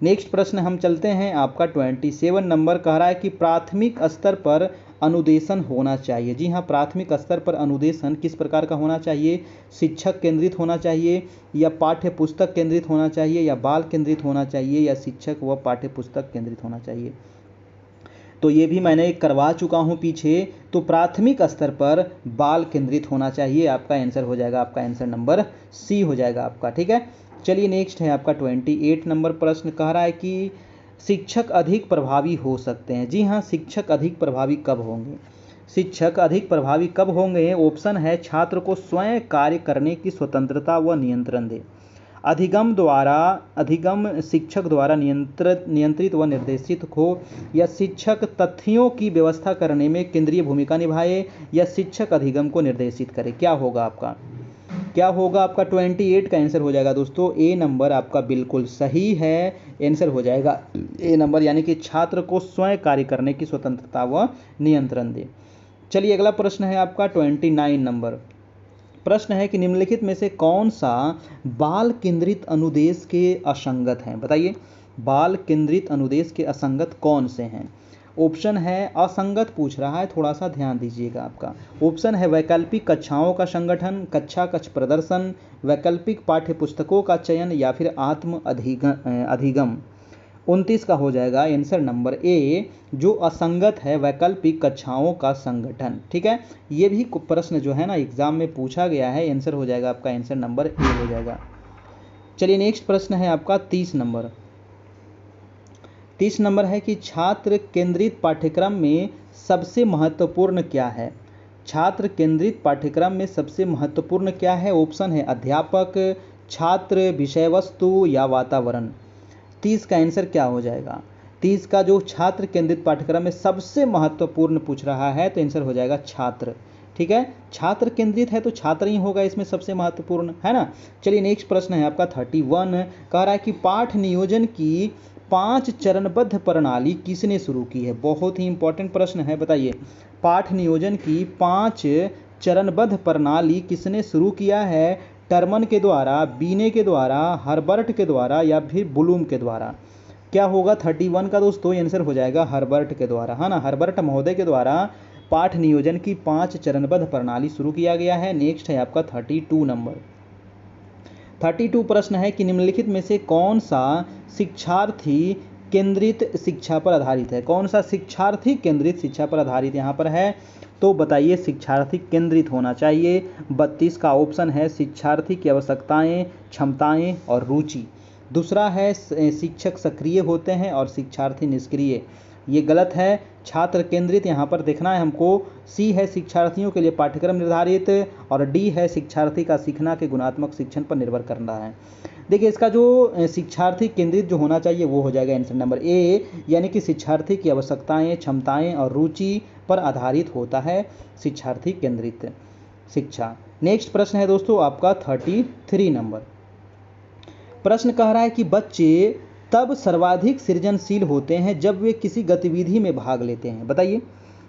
नेक्स्ट प्रश्न हम चलते हैं आपका 27 नंबर। कह रहा है कि प्राथमिक स्तर पर अनुदेशन होना चाहिए। जी हाँ, प्राथमिक स्तर पर अनुदेशन किस प्रकार का होना चाहिए? शिक्षक केंद्रित होना चाहिए, या पाठ्य पुस्तक केंद्रित होना चाहिए, या बाल केंद्रित होना चाहिए, या शिक्षक व पाठ्य पुस्तक केंद्रित होना चाहिए? तो ये भी मैंने करवा चुका हूँ पीछे। तो प्राथमिक स्तर पर बाल केंद्रित होना चाहिए, आपका आंसर हो जाएगा, आपका आंसर नंबर सी हो जाएगा आपका। ठीक है, चलिए नेक्स्ट है आपका 28 नंबर प्रश्न। कह रहा है कि शिक्षक अधिक प्रभावी हो सकते हैं? जी हाँ, शिक्षक अधिक प्रभावी कब होंगे? शिक्षक अधिक प्रभावी कब होंगे? ऑप्शन है छात्र को स्वयं कार्य करने की स्वतंत्रता व नियंत्रण दे, अधिगम शिक्षक द्वारा नियंत्रित व निर्देशित हो, या शिक्षक तथ्यों की व्यवस्था करने में केंद्रीय भूमिका निभाए, या शिक्षक अधिगम को निर्देशित करे। क्या होगा आपका? 28 का आंसर हो जाएगा दोस्तों। ए नंबर आपका बिल्कुल सही है, आंसर हो जाएगा ए नंबर, यानी कि छात्र को स्वयं कार्य करने की स्वतंत्रता व नियंत्रण दे। चलिए अगला प्रश्न है आपका 29 नंबर। प्रश्न है कि निम्नलिखित में से कौन सा बाल केंद्रित अनुदेश के असंगत हैं? बताइए, बाल केंद्रित अनुदेश के असंगत कौन से हैं? ऑप्शन है असंगत पूछ रहा है, थोड़ा सा ध्यान दीजिएगा आपका। ऑप्शन है वैकल्पिक कक्षाओं का संगठन, कक्षा कक्ष प्रदर्शन, वैकल्पिक पाठ्य पुस्तकों का चयन, या फिर आत्म अधिगम। 29 का हो जाएगा आंसर नंबर ए, जो असंगत है, वैकल्पिक कक्षाओं का संगठन। ठीक है, ये भी प्रश्न जो है ना एग्जाम में पूछा गया है, आंसर हो जाएगा आपका आंसर नंबर ए हो जाएगा। चलिए नेक्स्ट प्रश्न है आपका 30 नंबर। 30 नंबर है कि छात्र केंद्रित पाठ्यक्रम में सबसे महत्वपूर्ण क्या है? छात्र केंद्रित पाठ्यक्रम में सबसे महत्वपूर्ण क्या है? ऑप्शन है अध्यापक, छात्र, विषय वस्तु, या वातावरण। 30 का आंसर क्या हो जाएगा? 30 का जो छात्र केंद्रित पाठ्यक्रम में सबसे महत्वपूर्ण पूछ रहा है तो आंसर हो जाएगा छात्र। ठीक है, छात्र केंद्रित है तो छात्र ही होगा इसमें सबसे महत्वपूर्ण, है ना। चलिए नेक्स्ट प्रश्न है आपका 31, कह रहा है कि पाठ नियोजन की 5 चरणबद्ध प्रणाली किसने शुरू की है? बहुत ही इंपॉर्टेंट प्रश्न है, बताइए। पाठ नियोजन की 5 चरणबद्ध प्रणाली किसने शुरू किया है? टर्मन के द्वारा, बीने के द्वारा, हर्बर्ट के द्वारा, या फिर ब्लूम के द्वारा। क्या होगा 31 का दोस्तों? आंसर हो जाएगा हर्बर्ट के द्वारा, है ना। हर्बर्ट महोदय के द्वारा पाठ नियोजन की 5 चरणबद्ध प्रणाली शुरू किया गया है। नेक्स्ट है आपका 32 नंबर। 32 प्रश्न है कि निम्नलिखित में से कौन सा शिक्षार्थी केंद्रित शिक्षा पर आधारित है? कौन सा शिक्षार्थी केंद्रित शिक्षा पर आधारित यहाँ पर है? तो बताइए, शिक्षार्थी केंद्रित होना चाहिए। 32 का ऑप्शन है शिक्षार्थी की आवश्यकताएं, क्षमताएं और रुचि। दूसरा है शिक्षक सक्रिय होते हैं और शिक्षार्थी निष्क्रिय। ये गलत है, छात्र केंद्रित यहाँ पर देखना है हमको। सी है शिक्षार्थियों के लिए पाठ्यक्रम निर्धारित, और डी है शिक्षार्थी का सीखना के गुणात्मक शिक्षण पर निर्भर करना है। देखिए, इसका जो शिक्षार्थी केंद्रित जो होना चाहिए वो हो जाएगा आंसर नंबर ए, यानी कि शिक्षार्थी की आवश्यकताएं, क्षमताएं और रुचि पर आधारित होता है शिक्षार्थी केंद्रित शिक्षा। नेक्स्ट प्रश्न है दोस्तों आपका 33 नंबर। प्रश्न कह रहा है कि बच्चे तब सर्वाधिक सृजनशील होते हैं जब वे किसी गतिविधि में भाग लेते हैं। बताइए,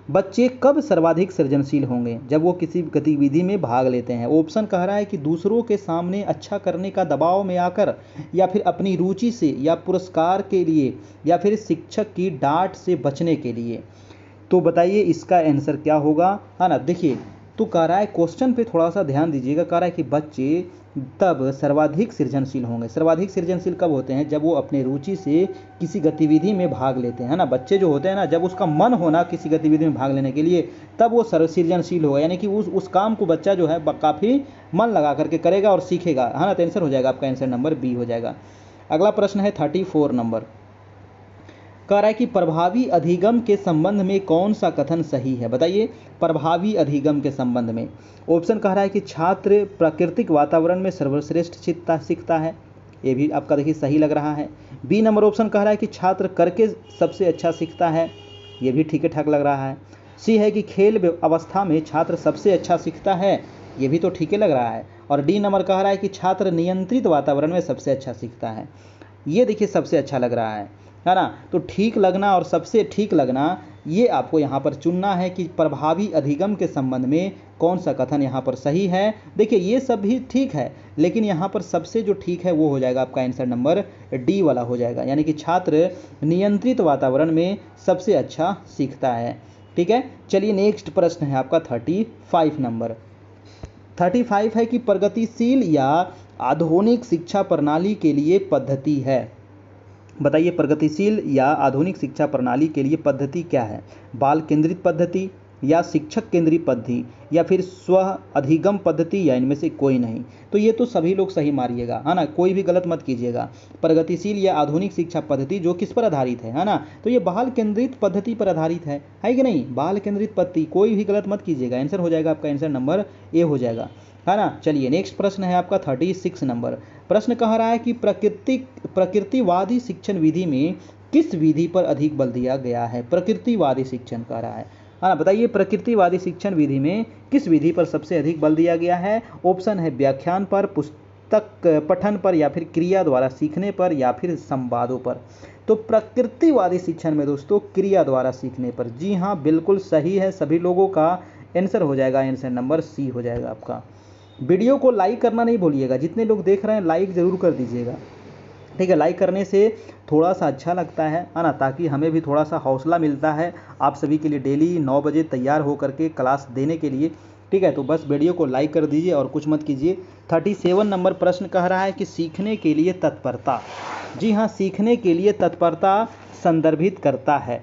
बच्चे कब सर्वाधिक सृजनशील होंगे? जब वो किसी गतिविधि में भाग लेते हैं। ऑप्शन कह रहा है कि दूसरों के सामने अच्छा करने का दबाव में आकर, या फिर अपनी रुचि से, या पुरस्कार के लिए, या फिर शिक्षक की डांट से बचने के लिए। तो बताइए इसका आंसर क्या होगा, है ना। देखिए, तो कह रहा है क्वेश्चन पे थोड़ा सा ध्यान दीजिएगा। कह रहा है कि बच्चे तब सर्वाधिक सृजनशील होंगे। सर्वाधिक सृजनशील कब होते हैं? जब वो अपने रुचि से किसी गतिविधि में भाग लेते हैं ना। बच्चे जो होते हैं ना, जब उसका मन होना किसी गतिविधि में भाग लेने के लिए, तब वो सृजनशील होगा, यानी कि उस काम को बच्चा जो है काफ़ी मन लगा करके करेगा और सीखेगा, है ना। तो आंसर हो जाएगा आपका आंसर नंबर बी हो जाएगा। अगला प्रश्न है 34 नंबर। कह रहा है कि प्रभावी अधिगम के संबंध में कौन सा कथन सही है? बताइए, प्रभावी अधिगम के संबंध में। ऑप्शन कह रहा है कि छात्र प्राकृतिक वातावरण में सर्वश्रेष्ठ सीखता है, ये भी आपका देखिए सही लग रहा है। बी नंबर ऑप्शन कह रहा है कि छात्र करके सबसे अच्छा सीखता है, ये भी ठीक ठाक लग रहा है। सी है कि खेल अवस्था में छात्र सबसे अच्छा सीखता है, ये भी तो ठीक लग रहा है। और डी नंबर कह रहा है कि छात्र नियंत्रित वातावरण में सबसे अच्छा सीखता है, ये देखिए सबसे अच्छा लग रहा है ना। तो ठीक लगना और सबसे ठीक लगना, ये आपको यहाँ पर चुनना है कि प्रभावी अधिगम के संबंध में कौन सा कथन यहाँ पर सही है। देखिए, ये सब भी ठीक है, लेकिन यहाँ पर सबसे जो ठीक है वो हो जाएगा आपका आंसर नंबर डी वाला हो जाएगा, यानी कि छात्र नियंत्रित वातावरण में सबसे अच्छा सीखता है। ठीक है, चलिए नेक्स्ट प्रश्न है आपका 35 नंबर। 35 है कि प्रगतिशील या आधुनिक शिक्षा प्रणाली के लिए पद्धति है। बताइए, प्रगतिशील या आधुनिक शिक्षा प्रणाली के लिए पद्धति क्या है? बाल केंद्रित पद्धति, या शिक्षक केंद्रीय पद्धति या फिर स्व अधिगम पद्धति या इनमें से कोई नहीं। तो ये तो सभी लोग सही मारिएगा, है ना, कोई भी गलत मत कीजिएगा। प्रगतिशील या आधुनिक शिक्षा पद्धति जो किस पर आधारित है ना, तो ये बाल केंद्रित पद्धति पर आधारित है कि नहीं, बाल केंद्रित पद्धति, कोई भी गलत मत कीजिएगा। आंसर हो जाएगा आपका, आंसर नंबर ए हो जाएगा, है ना। चलिए नेक्स्ट प्रश्न है आपका 36 नंबर। प्रश्न कह रहा है कि प्रकृतिवादी शिक्षण विधि में किस विधि पर अधिक बल दिया गया है। प्रकृतिवादी शिक्षण कह रहा है ना, बताइए प्रकृतिवादी शिक्षण विधि में किस विधि पर सबसे अधिक बल दिया गया है। ऑप्शन है व्याख्यान पर, पुस्तक पठन पर, या फिर क्रिया द्वारा सीखने पर, या फिर संवादों पर। तो प्रकृतिवादी शिक्षण में दोस्तों क्रिया द्वारा सीखने पर। जी हाँ, बिल्कुल सही है सभी लोगों का। आंसर हो जाएगा, आंसर नंबर सी हो जाएगा आपका। वीडियो को लाइक करना नहीं भूलिएगा, जितने लोग देख रहे हैं लाइक ज़रूर कर दीजिएगा, ठीक है। लाइक करने से थोड़ा सा अच्छा लगता है ना, ताकि हमें भी थोड़ा सा हौसला मिलता है आप सभी के लिए डेली 9 बजे तैयार हो करके क्लास देने के लिए, ठीक है। तो बस वीडियो को लाइक कर दीजिए और कुछ मत कीजिए। 37 नंबर प्रश्न कह रहा है कि सीखने के लिए तत्परता। जी हाँ, सीखने के लिए तत्परता संदर्भित करता है।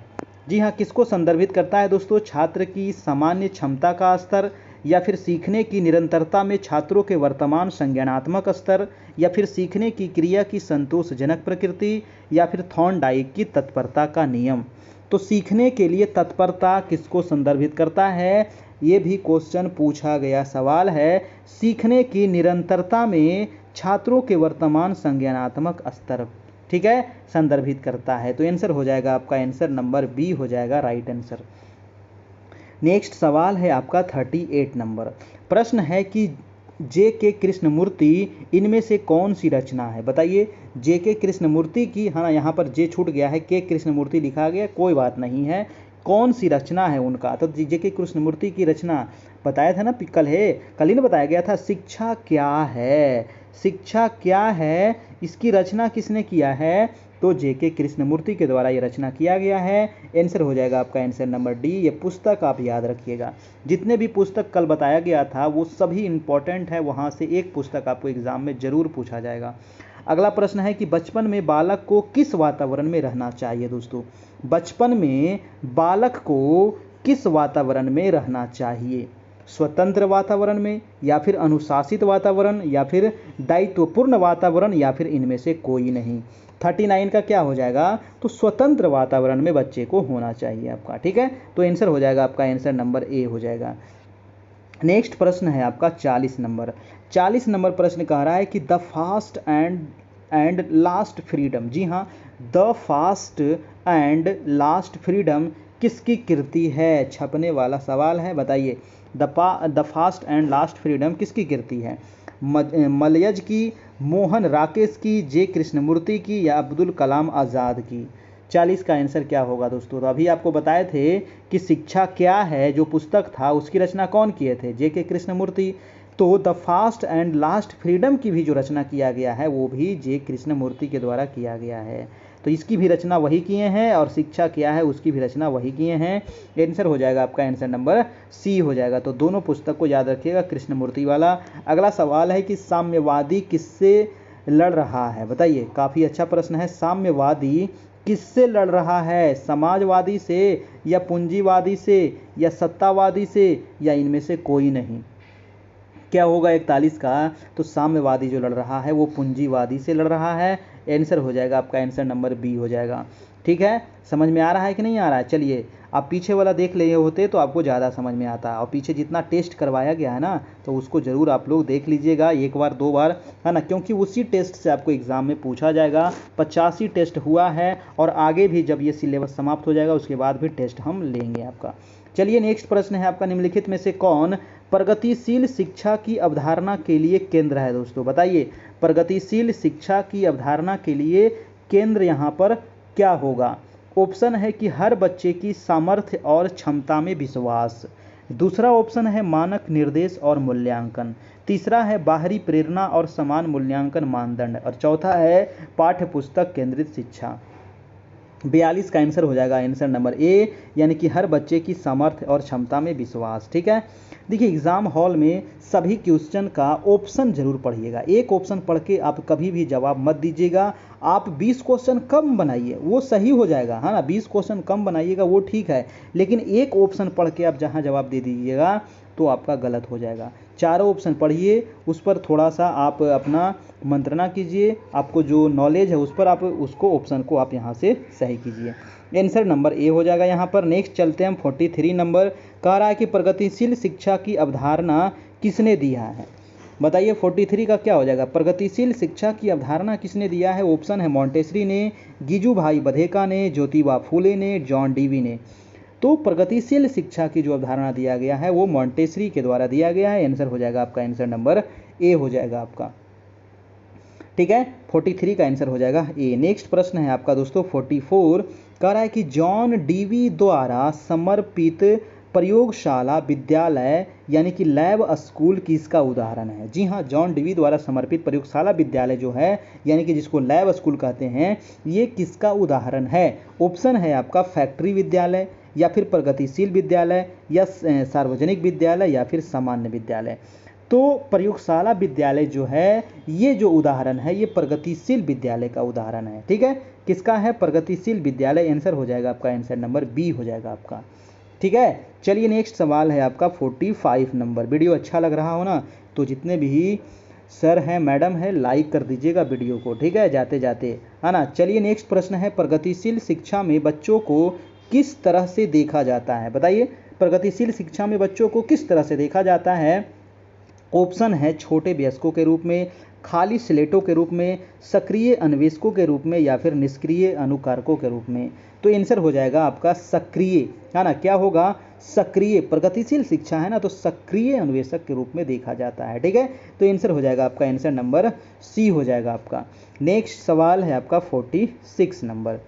जी हाँ, किसको संदर्भित करता है दोस्तों, छात्र की सामान्य क्षमता का स्तर, या फिर सीखने की निरंतरता में छात्रों के वर्तमान संज्ञानात्मक स्तर, या फिर सीखने की क्रिया की संतोषजनक प्रकृति, या फिर थॉर्नडाइक की तत्परता का नियम। तो सीखने के लिए तत्परता किसको संदर्भित करता है, ये भी क्वेश्चन पूछा गया सवाल है। सीखने की निरंतरता में छात्रों के वर्तमान संज्ञानात्मक स्तर, ठीक है, संदर्भित करता है। तो आंसर हो जाएगा आपका, आंसर नंबर बी हो जाएगा राइट आंसर। नेक्स्ट सवाल है आपका 38 नंबर। प्रश्न है कि जे.के. कृष्णमूर्ति इनमें से कौन सी रचना है। बताइए जे.के. कृष्णमूर्ति की, है ना, यहाँ पर जे छूट गया है, के कृष्णमूर्ति लिखा गया, कोई बात नहीं है, कौन सी रचना है उनका। तो जे.के. कृष्णमूर्ति की रचना बताया था ना, कल ही ना बताया गया था, शिक्षा क्या है। शिक्षा क्या है, इसकी रचना किसने किया है, तो जे.के. कृष्णमूर्ति के द्वारा ये रचना किया गया है। आंसर हो जाएगा आपका, आंसर नंबर डी। ये पुस्तक आप याद रखिएगा, जितने भी पुस्तक कल बताया गया था वो सभी इंपॉर्टेंट है, वहाँ से एक पुस्तक आपको एग्जाम में जरूर पूछा जाएगा। अगला प्रश्न है कि बचपन में बालक को किस वातावरण में रहना चाहिए। दोस्तों बचपन में बालक को किस वातावरण में रहना चाहिए, स्वतंत्र वातावरण में, या फिर अनुशासित वातावरण, या फिर दायित्वपूर्ण वातावरण, या फिर इनमें से कोई नहीं। 39 का क्या हो जाएगा, तो स्वतंत्र वातावरण में बच्चे को होना चाहिए आपका, ठीक है। तो आंसर हो जाएगा आपका, आंसर नंबर ए हो जाएगा। नेक्स्ट प्रश्न है आपका 40 नंबर। 40 नंबर प्रश्न कह रहा है कि the first and last freedom. जी हाँ, the first and last freedom किसकी कृति है, छपने वाला सवाल है। बताइए the first and last freedom किसकी कृति है, मलयज की, मोहन राकेश की, जे कृष्णमूर्ति की, या अब्दुल कलाम आज़ाद की। 40 का आंसर क्या होगा दोस्तों, तो अभी आपको बताए थे कि शिक्षा क्या है जो पुस्तक था उसकी रचना कौन किए थे, जे.के. कृष्णमूर्ति। तो the first and last freedom की भी जो रचना किया गया है वो भी जे कृष्णमूर्ति के द्वारा किया गया है। तो इसकी भी रचना वही किए हैं, और शिक्षा क्या है उसकी भी रचना वही किए हैं। आंसर हो जाएगा आपका, आंसर नंबर सी हो जाएगा। तो दोनों पुस्तक को याद रखिएगा, कृष्णमूर्ति वाला। अगला सवाल है कि साम्यवादी किससे लड़ रहा है। बताइए, काफ़ी अच्छा प्रश्न है। साम्यवादी किससे लड़ रहा है, समाजवादी से, या पूंजीवादी से, या सत्तावादी से, या इनमें से कोई नहीं। क्या होगा 41 का, तो साम्यवादी जो लड़ रहा है वो पूंजीवादी से लड़ रहा है। आंसर हो जाएगा आपका, आंसर नंबर बी हो जाएगा, ठीक है। समझ में आ रहा है कि नहीं आ रहा है। चलिए आप पीछे वाला देख लिए होते तो आपको ज़्यादा समझ में आता, और पीछे जितना टेस्ट करवाया गया है ना, तो उसको ज़रूर आप लोग देख लीजिएगा, एक बार 2 बार, है ना, क्योंकि उसी टेस्ट से आपको एग्ज़ाम में पूछा जाएगा। 85 टेस्ट हुआ है, और आगे भी जब ये सिलेबस समाप्त हो जाएगा उसके बाद भी टेस्ट हम लेंगे आपका। चलिए नेक्स्ट प्रश्न है आपका, निम्नलिखित में से कौन प्रगतिशील शिक्षा की अवधारणा के लिए केंद्र है। दोस्तों बताइए, प्रगतिशील शिक्षा की अवधारणा के लिए केंद्र यहाँ पर क्या होगा। ऑप्शन है कि हर बच्चे की सामर्थ्य और क्षमता में विश्वास, दूसरा ऑप्शन है मानक निर्देश और मूल्यांकन, तीसरा है बाहरी प्रेरणा और समान मूल्यांकन मानदंड, और चौथा है पाठ्य पुस्तक केंद्रित शिक्षा। 42 का आंसर हो जाएगा, आंसर नंबर ए, यानी कि हर बच्चे की सामर्थ्य और क्षमता में विश्वास, ठीक है। देखिए एग्जाम हॉल में सभी क्वेश्चन का ऑप्शन जरूर पढ़िएगा, एक ऑप्शन पढ़ के आप कभी भी जवाब मत दीजिएगा। आप 20 क्वेश्चन कम बनाइए, वो सही हो जाएगा, है ना। 20 क्वेश्चन कम बनाइएगा वो ठीक है, लेकिन एक ऑप्शन पढ़ के आप जहाँ जवाब दे दीजिएगा तो आपका गलत हो जाएगा। चारों ऑप्शन पढ़िए, उस पर थोड़ा सा आप अपना मंत्रणा कीजिए, आपको जो नॉलेज है उस पर आप उसको ऑप्शन को आप यहाँ से सही कीजिए। आंसर नंबर ए हो जाएगा यहाँ पर। नेक्स्ट चलते हैं हम 43 नंबर। कह रहा है कि प्रगतिशील शिक्षा की अवधारणा किसने दिया है। बताइए 43 का क्या हो जाएगा। प्रगतिशील शिक्षा की अवधारणा किसने दिया है। ऑप्शन है मॉन्टेसरी ने, गिजुभाई बधेका ने, ज्योतिबा फूले ने, जॉन डीवी ने। तो प्रगतिशील शिक्षा की जो अवधारणा दिया गया है वो मॉन्टेसरी के द्वारा दिया गया है। आंसर हो जाएगा आपका, आंसर नंबर ए हो जाएगा आपका, ठीक है। 43 का आंसर हो जाएगा ए। नेक्स्ट प्रश्न है आपका दोस्तों 44। कह रहा है कि जॉन डीवी द्वारा समर्पित प्रयोगशाला विद्यालय यानी कि लैब स्कूल किसका उदाहरण है। जी हाँ, जॉन डीवी द्वारा समर्पित प्रयोगशाला विद्यालय जो है यानी कि जिसको लैब स्कूल कहते हैं, ये किसका उदाहरण है। ऑप्शन है आपका फैक्ट्री विद्यालय, या फिर प्रगतिशील विद्यालय, या सार्वजनिक विद्यालय, या फिर सामान्य विद्यालय। तो प्रयोगशाला विद्यालय जो है ये जो उदाहरण है ये प्रगतिशील विद्यालय का उदाहरण है, ठीक है। किसका है, प्रगतिशील विद्यालय। आंसर हो जाएगा आपका, आंसर नंबर बी हो जाएगा आपका, ठीक है। चलिए नेक्स्ट सवाल है आपका 45 नंबर। वीडियो अच्छा लग रहा हो ना तो जितने भी सर हैं मैडम है लाइक कर दीजिएगा वीडियो को, ठीक है, जाते जाते, है ना। चलिए नेक्स्ट प्रश्न है, प्रगतिशील शिक्षा में बच्चों को किस तरह से देखा जाता है। बताइए प्रगतिशील शिक्षा में बच्चों को किस तरह से देखा जाता है। ऑप्शन है छोटे वयस्कों के रूप में, खाली स्लेटों के रूप में, सक्रिय अन्वेषकों के रूप में, या फिर निष्क्रिय अनुकारकों के रूप में। तो आंसर हो जाएगा आपका सक्रिय, है ना। क्या होगा, सक्रिय। प्रगतिशील शिक्षा है ना तो सक्रिय अन्वेषक के रूप में देखा जाता है, ठीक है। तो आंसर हो जाएगा आपका, आंसर नंबर सी हो जाएगा आपका। नेक्स्ट सवाल है आपका 46 नंबर।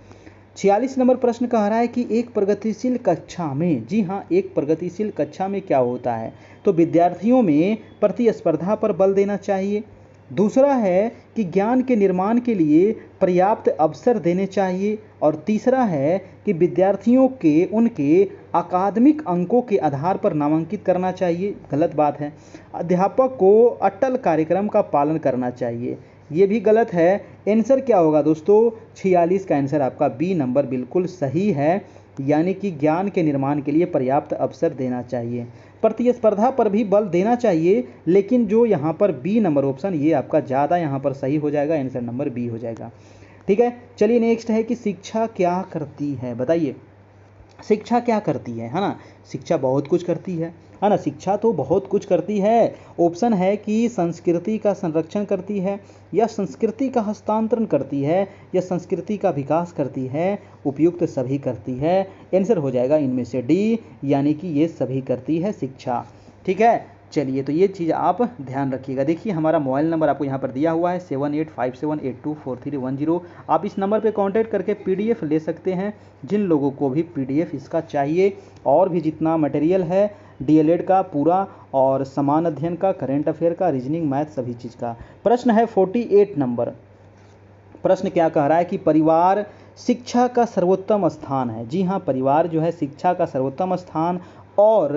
46 नंबर प्रश्न कह रहा है कि एक प्रगतिशील कक्षा में, जी हाँ, एक प्रगतिशील कक्षा में क्या होता है। तो विद्यार्थियों में प्रतिस्पर्धा पर बल देना चाहिए। दूसरा है कि ज्ञान के निर्माण के लिए पर्याप्त अवसर देने चाहिए। और तीसरा है कि विद्यार्थियों के उनके अकादमिक अंकों के आधार पर नामांकित करना चाहिए। गलत बात है। अध्यापक को अटल कार्यक्रम का पालन करना चाहिए, ये भी गलत है। आंसर क्या होगा दोस्तों, 46 का आंसर आपका बी नंबर बिल्कुल सही है, यानी कि ज्ञान के निर्माण के लिए पर्याप्त अवसर देना चाहिए, प्रतिस्पर्धा पर भी बल देना चाहिए। लेकिन जो यहाँ पर बी नंबर ऑप्शन ये आपका ज़्यादा यहाँ पर सही हो जाएगा, आंसर नंबर बी हो जाएगा, ठीक है। चलिए नेक्स्ट है कि शिक्षा क्या करती है। बताइए शिक्षा क्या करती है ना। शिक्षा बहुत कुछ करती है ना। शिक्षा तो बहुत कुछ करती है। ऑप्शन है कि संस्कृति का संरक्षण करती है, या संस्कृति का हस्तांतरण करती है, या संस्कृति का विकास करती है, उपयुक्त सभी करती है। आंसर हो जाएगा इनमें से डी, यानी कि ये सभी करती है शिक्षा, ठीक है। चलिए तो ये चीज़ आप ध्यान रखिएगा। देखिए हमारा मोबाइल नंबर आपको यहाँ पर दिया हुआ है 7857824310। आप इस नंबर पे कांटेक्ट करके पीडीएफ ले सकते हैं, जिन लोगों को भी पीडीएफ इसका चाहिए। और भी जितना मटेरियल है डीएलएड का पूरा, और समान अध्ययन का, करेंट अफेयर का, रीजनिंग, मैथ, सभी चीज़ का। प्रश्न है 48 नंबर। प्रश्न क्या कह रहा है कि परिवार शिक्षा का सर्वोत्तम स्थान है। जी हाँ, परिवार जो है शिक्षा का सर्वोत्तम स्थान और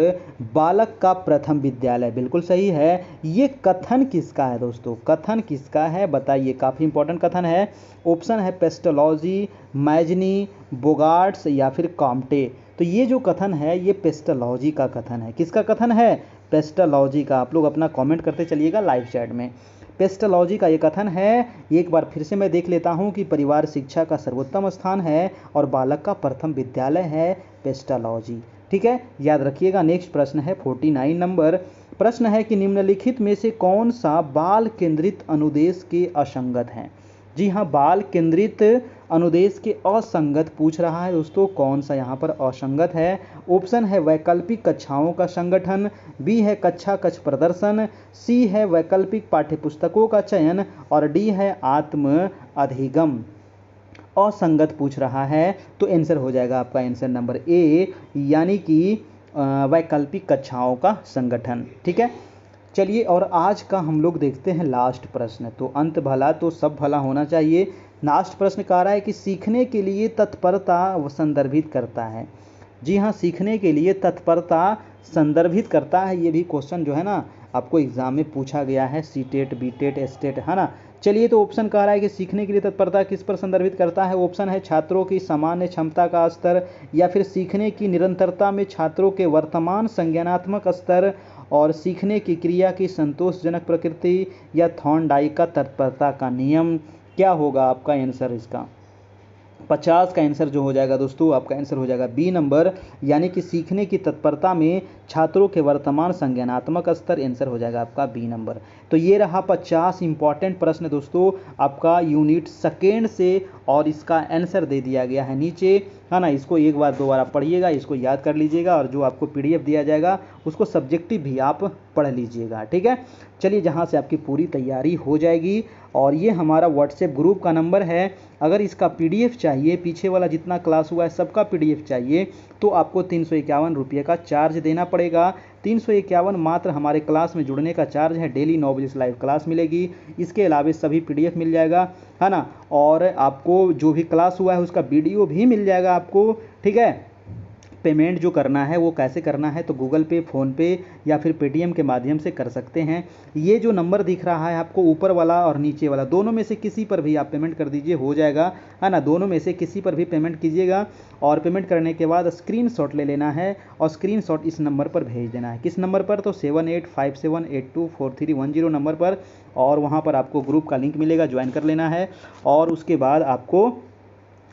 बालक का प्रथम विद्यालय, बिल्कुल सही है। ये कथन किसका है दोस्तों, कथन किसका है बताइए, काफ़ी इंपॉर्टेंट कथन है। ऑप्शन है पेस्टोलॉजी, मैजनी, बोगार्ट्स, या फिर कॉम्टे। तो ये जो कथन है ये पेस्टोलॉजी का कथन है। किसका कथन है, पेस्टोलॉजी का। आप लोग अपना कमेंट करते चलिएगा लाइव चैट में। पेस्टोलॉजी का ये कथन है। एक बार फिर से मैं देख लेता हूँ कि परिवार शिक्षा का सर्वोत्तम स्थान है और बालक का प्रथम विद्यालय है, पेस्टोलॉजी, ठीक है, याद रखिएगा। नेक्स्ट प्रश्न है 49 नंबर। प्रश्न है कि निम्नलिखित में से कौन सा बाल केंद्रित अनुदेश के असंगत है। जी हाँ, बाल केंद्रित अनुदेश के असंगत पूछ रहा है दोस्तों, कौन सा यहाँ पर असंगत है। ऑप्शन है वैकल्पिक कक्षाओं का संगठन, बी है कक्षा कक्ष प्रदर्शन, सी है वैकल्पिक पाठ्यपुस्तकों का चयन, और डी है आत्म अधिगम। असंगत पूछ रहा है तो आंसर हो जाएगा आपका आंसर नंबर ए, यानी कि वैकल्पिक कक्षाओं का संगठन, ठीक है। चलिए और आज का हम लोग देखते हैं लास्ट प्रश्न। तो अंत भला तो सब भला होना चाहिए। लास्ट प्रश्न कह रहा है कि सीखने के लिए तत्परता संदर्भित करता है। जी हाँ, सीखने के लिए तत्परता संदर्भित करता है। ये भी क्वेश्चन जो है ना आपको एग्ज़ाम में पूछा गया है, सीटेट, बीटेट, एस्टेट, है ना। चलिए, तो ऑप्शन कह रहा है कि सीखने के लिए तत्परता किस पर संदर्भित करता है। ऑप्शन है छात्रों की सामान्य क्षमता का स्तर, या फिर सीखने की निरंतरता में छात्रों के वर्तमान संज्ञानात्मक स्तर, और सीखने की क्रिया की संतोषजनक प्रकृति, या थॉर्नडाइक का तत्परता का नियम। क्या होगा आपका आंसर इसका? 50 का आंसर जो हो जाएगा दोस्तों, आपका आंसर हो जाएगा बी नंबर, यानी कि सीखने की तत्परता में छात्रों के वर्तमान संज्ञानात्मक स्तर। आंसर हो जाएगा आपका बी नंबर। तो ये रहा 50 इंपॉर्टेंट प्रश्न दोस्तों आपका यूनिट सेकेंड से, और इसका आंसर दे दिया गया है नीचे, है ना। इसको एक बार दो बार आप पढ़िएगा, इसको याद कर लीजिएगा, और जो आपको PDF दिया जाएगा उसको सब्जेक्टिव भी आप पढ़ लीजिएगा, ठीक है। चलिए, जहाँ से आपकी पूरी तैयारी हो जाएगी। और ये हमारा व्हाट्सएप ग्रुप का नंबर है। अगर इसका PDF चाहिए, पीछे वाला जितना क्लास हुआ है सबका PDF चाहिए, तो आपको 351 रुपये का चार्ज देना पड़ेगा। 351 मात्र हमारे क्लास में जुड़ने का चार्ज है। डेली 9 बजे से लाइव क्लास मिलेगी। इसके अलावा सभी PDF मिल जाएगा, है ना। और आपको जो भी क्लास हुआ है उसका वीडियो भी मिल जाएगा आपको, ठीक है। पेमेंट जो करना है वो कैसे करना है, तो गूगल पे, फ़ोनपे या फिर पेटीएम के माध्यम से कर सकते हैं। ये जो नंबर दिख रहा है आपको, ऊपर वाला और नीचे वाला, दोनों में से किसी पर भी आप पेमेंट कर दीजिए, हो जाएगा, है ना। दोनों में से किसी पर भी पेमेंट कीजिएगा, और पेमेंट करने के बाद स्क्रीनशॉट ले लेना है, और स्क्रीनशॉट इस नंबर पर भेज देना है। किस नंबर पर? तो 7857824310 नंबर पर। और वहाँ पर आपको ग्रुप का लिंक मिलेगा, ज्वाइन कर लेना है। और उसके बाद आपको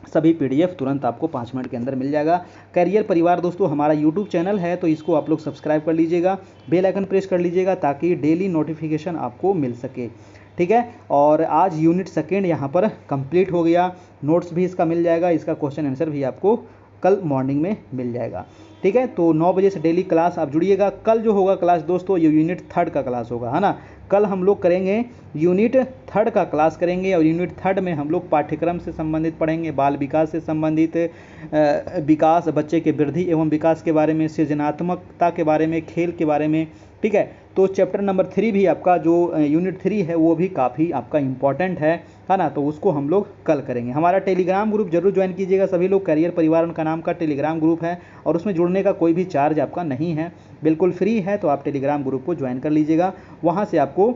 सभी PDF तुरंत आपको 5 मिनट के अंदर मिल जाएगा। करियर परिवार दोस्तों हमारा YouTube चैनल है, तो इसको आप लोग सब्सक्राइब कर लीजिएगा, बेल आइकन प्रेस कर लीजिएगा, ताकि डेली नोटिफिकेशन आपको मिल सके, ठीक है। और आज यूनिट सेकेंड यहाँ पर कंप्लीट हो गया। नोट्स भी इसका मिल जाएगा, इसका क्वेश्चन आंसर भी आपको कल मॉर्निंग में मिल जाएगा, ठीक है। तो 9 बजे से डेली क्लास आप जुड़िएगा। कल जो होगा क्लास दोस्तों, ये यूनिट थर्ड का क्लास होगा, है ना। कल हम लोग करेंगे यूनिट थर्ड का क्लास करेंगे, और यूनिट थर्ड में हम लोग पाठ्यक्रम से संबंधित पढ़ेंगे, बाल विकास से संबंधित विकास, बच्चे के वृद्धि एवं विकास के बारे में, सृजनात्मकता के बारे में, खेल के बारे में, ठीक है। तो चैप्टर नंबर 3 भी आपका जो यूनिट 3 है वो भी काफ़ी आपका इम्पॉर्टेंट है ना। तो उसको हम लोग कल करेंगे। हमारा टेलीग्राम ग्रुप जरूर ज्वाइन कीजिएगा सभी लोग। करियर परिवार उनका नाम का टेलीग्राम ग्रुप है, और उसमें जुड़ने का कोई भी चार्ज आपका नहीं है, बिल्कुल फ्री है। तो आप टेलीग्राम ग्रुप को ज्वाइन कर लीजिएगा, वहाँ से आपको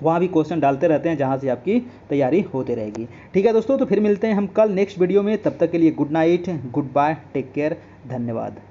वहाँ भी क्वेश्चन डालते रहते हैं, जहाँ से आपकी तैयारी होती रहेगी, ठीक है दोस्तों। तो फिर मिलते हैं हम कल नेक्स्ट वीडियो में। तब तक के लिए good night, goodbye, take care, धन्यवाद।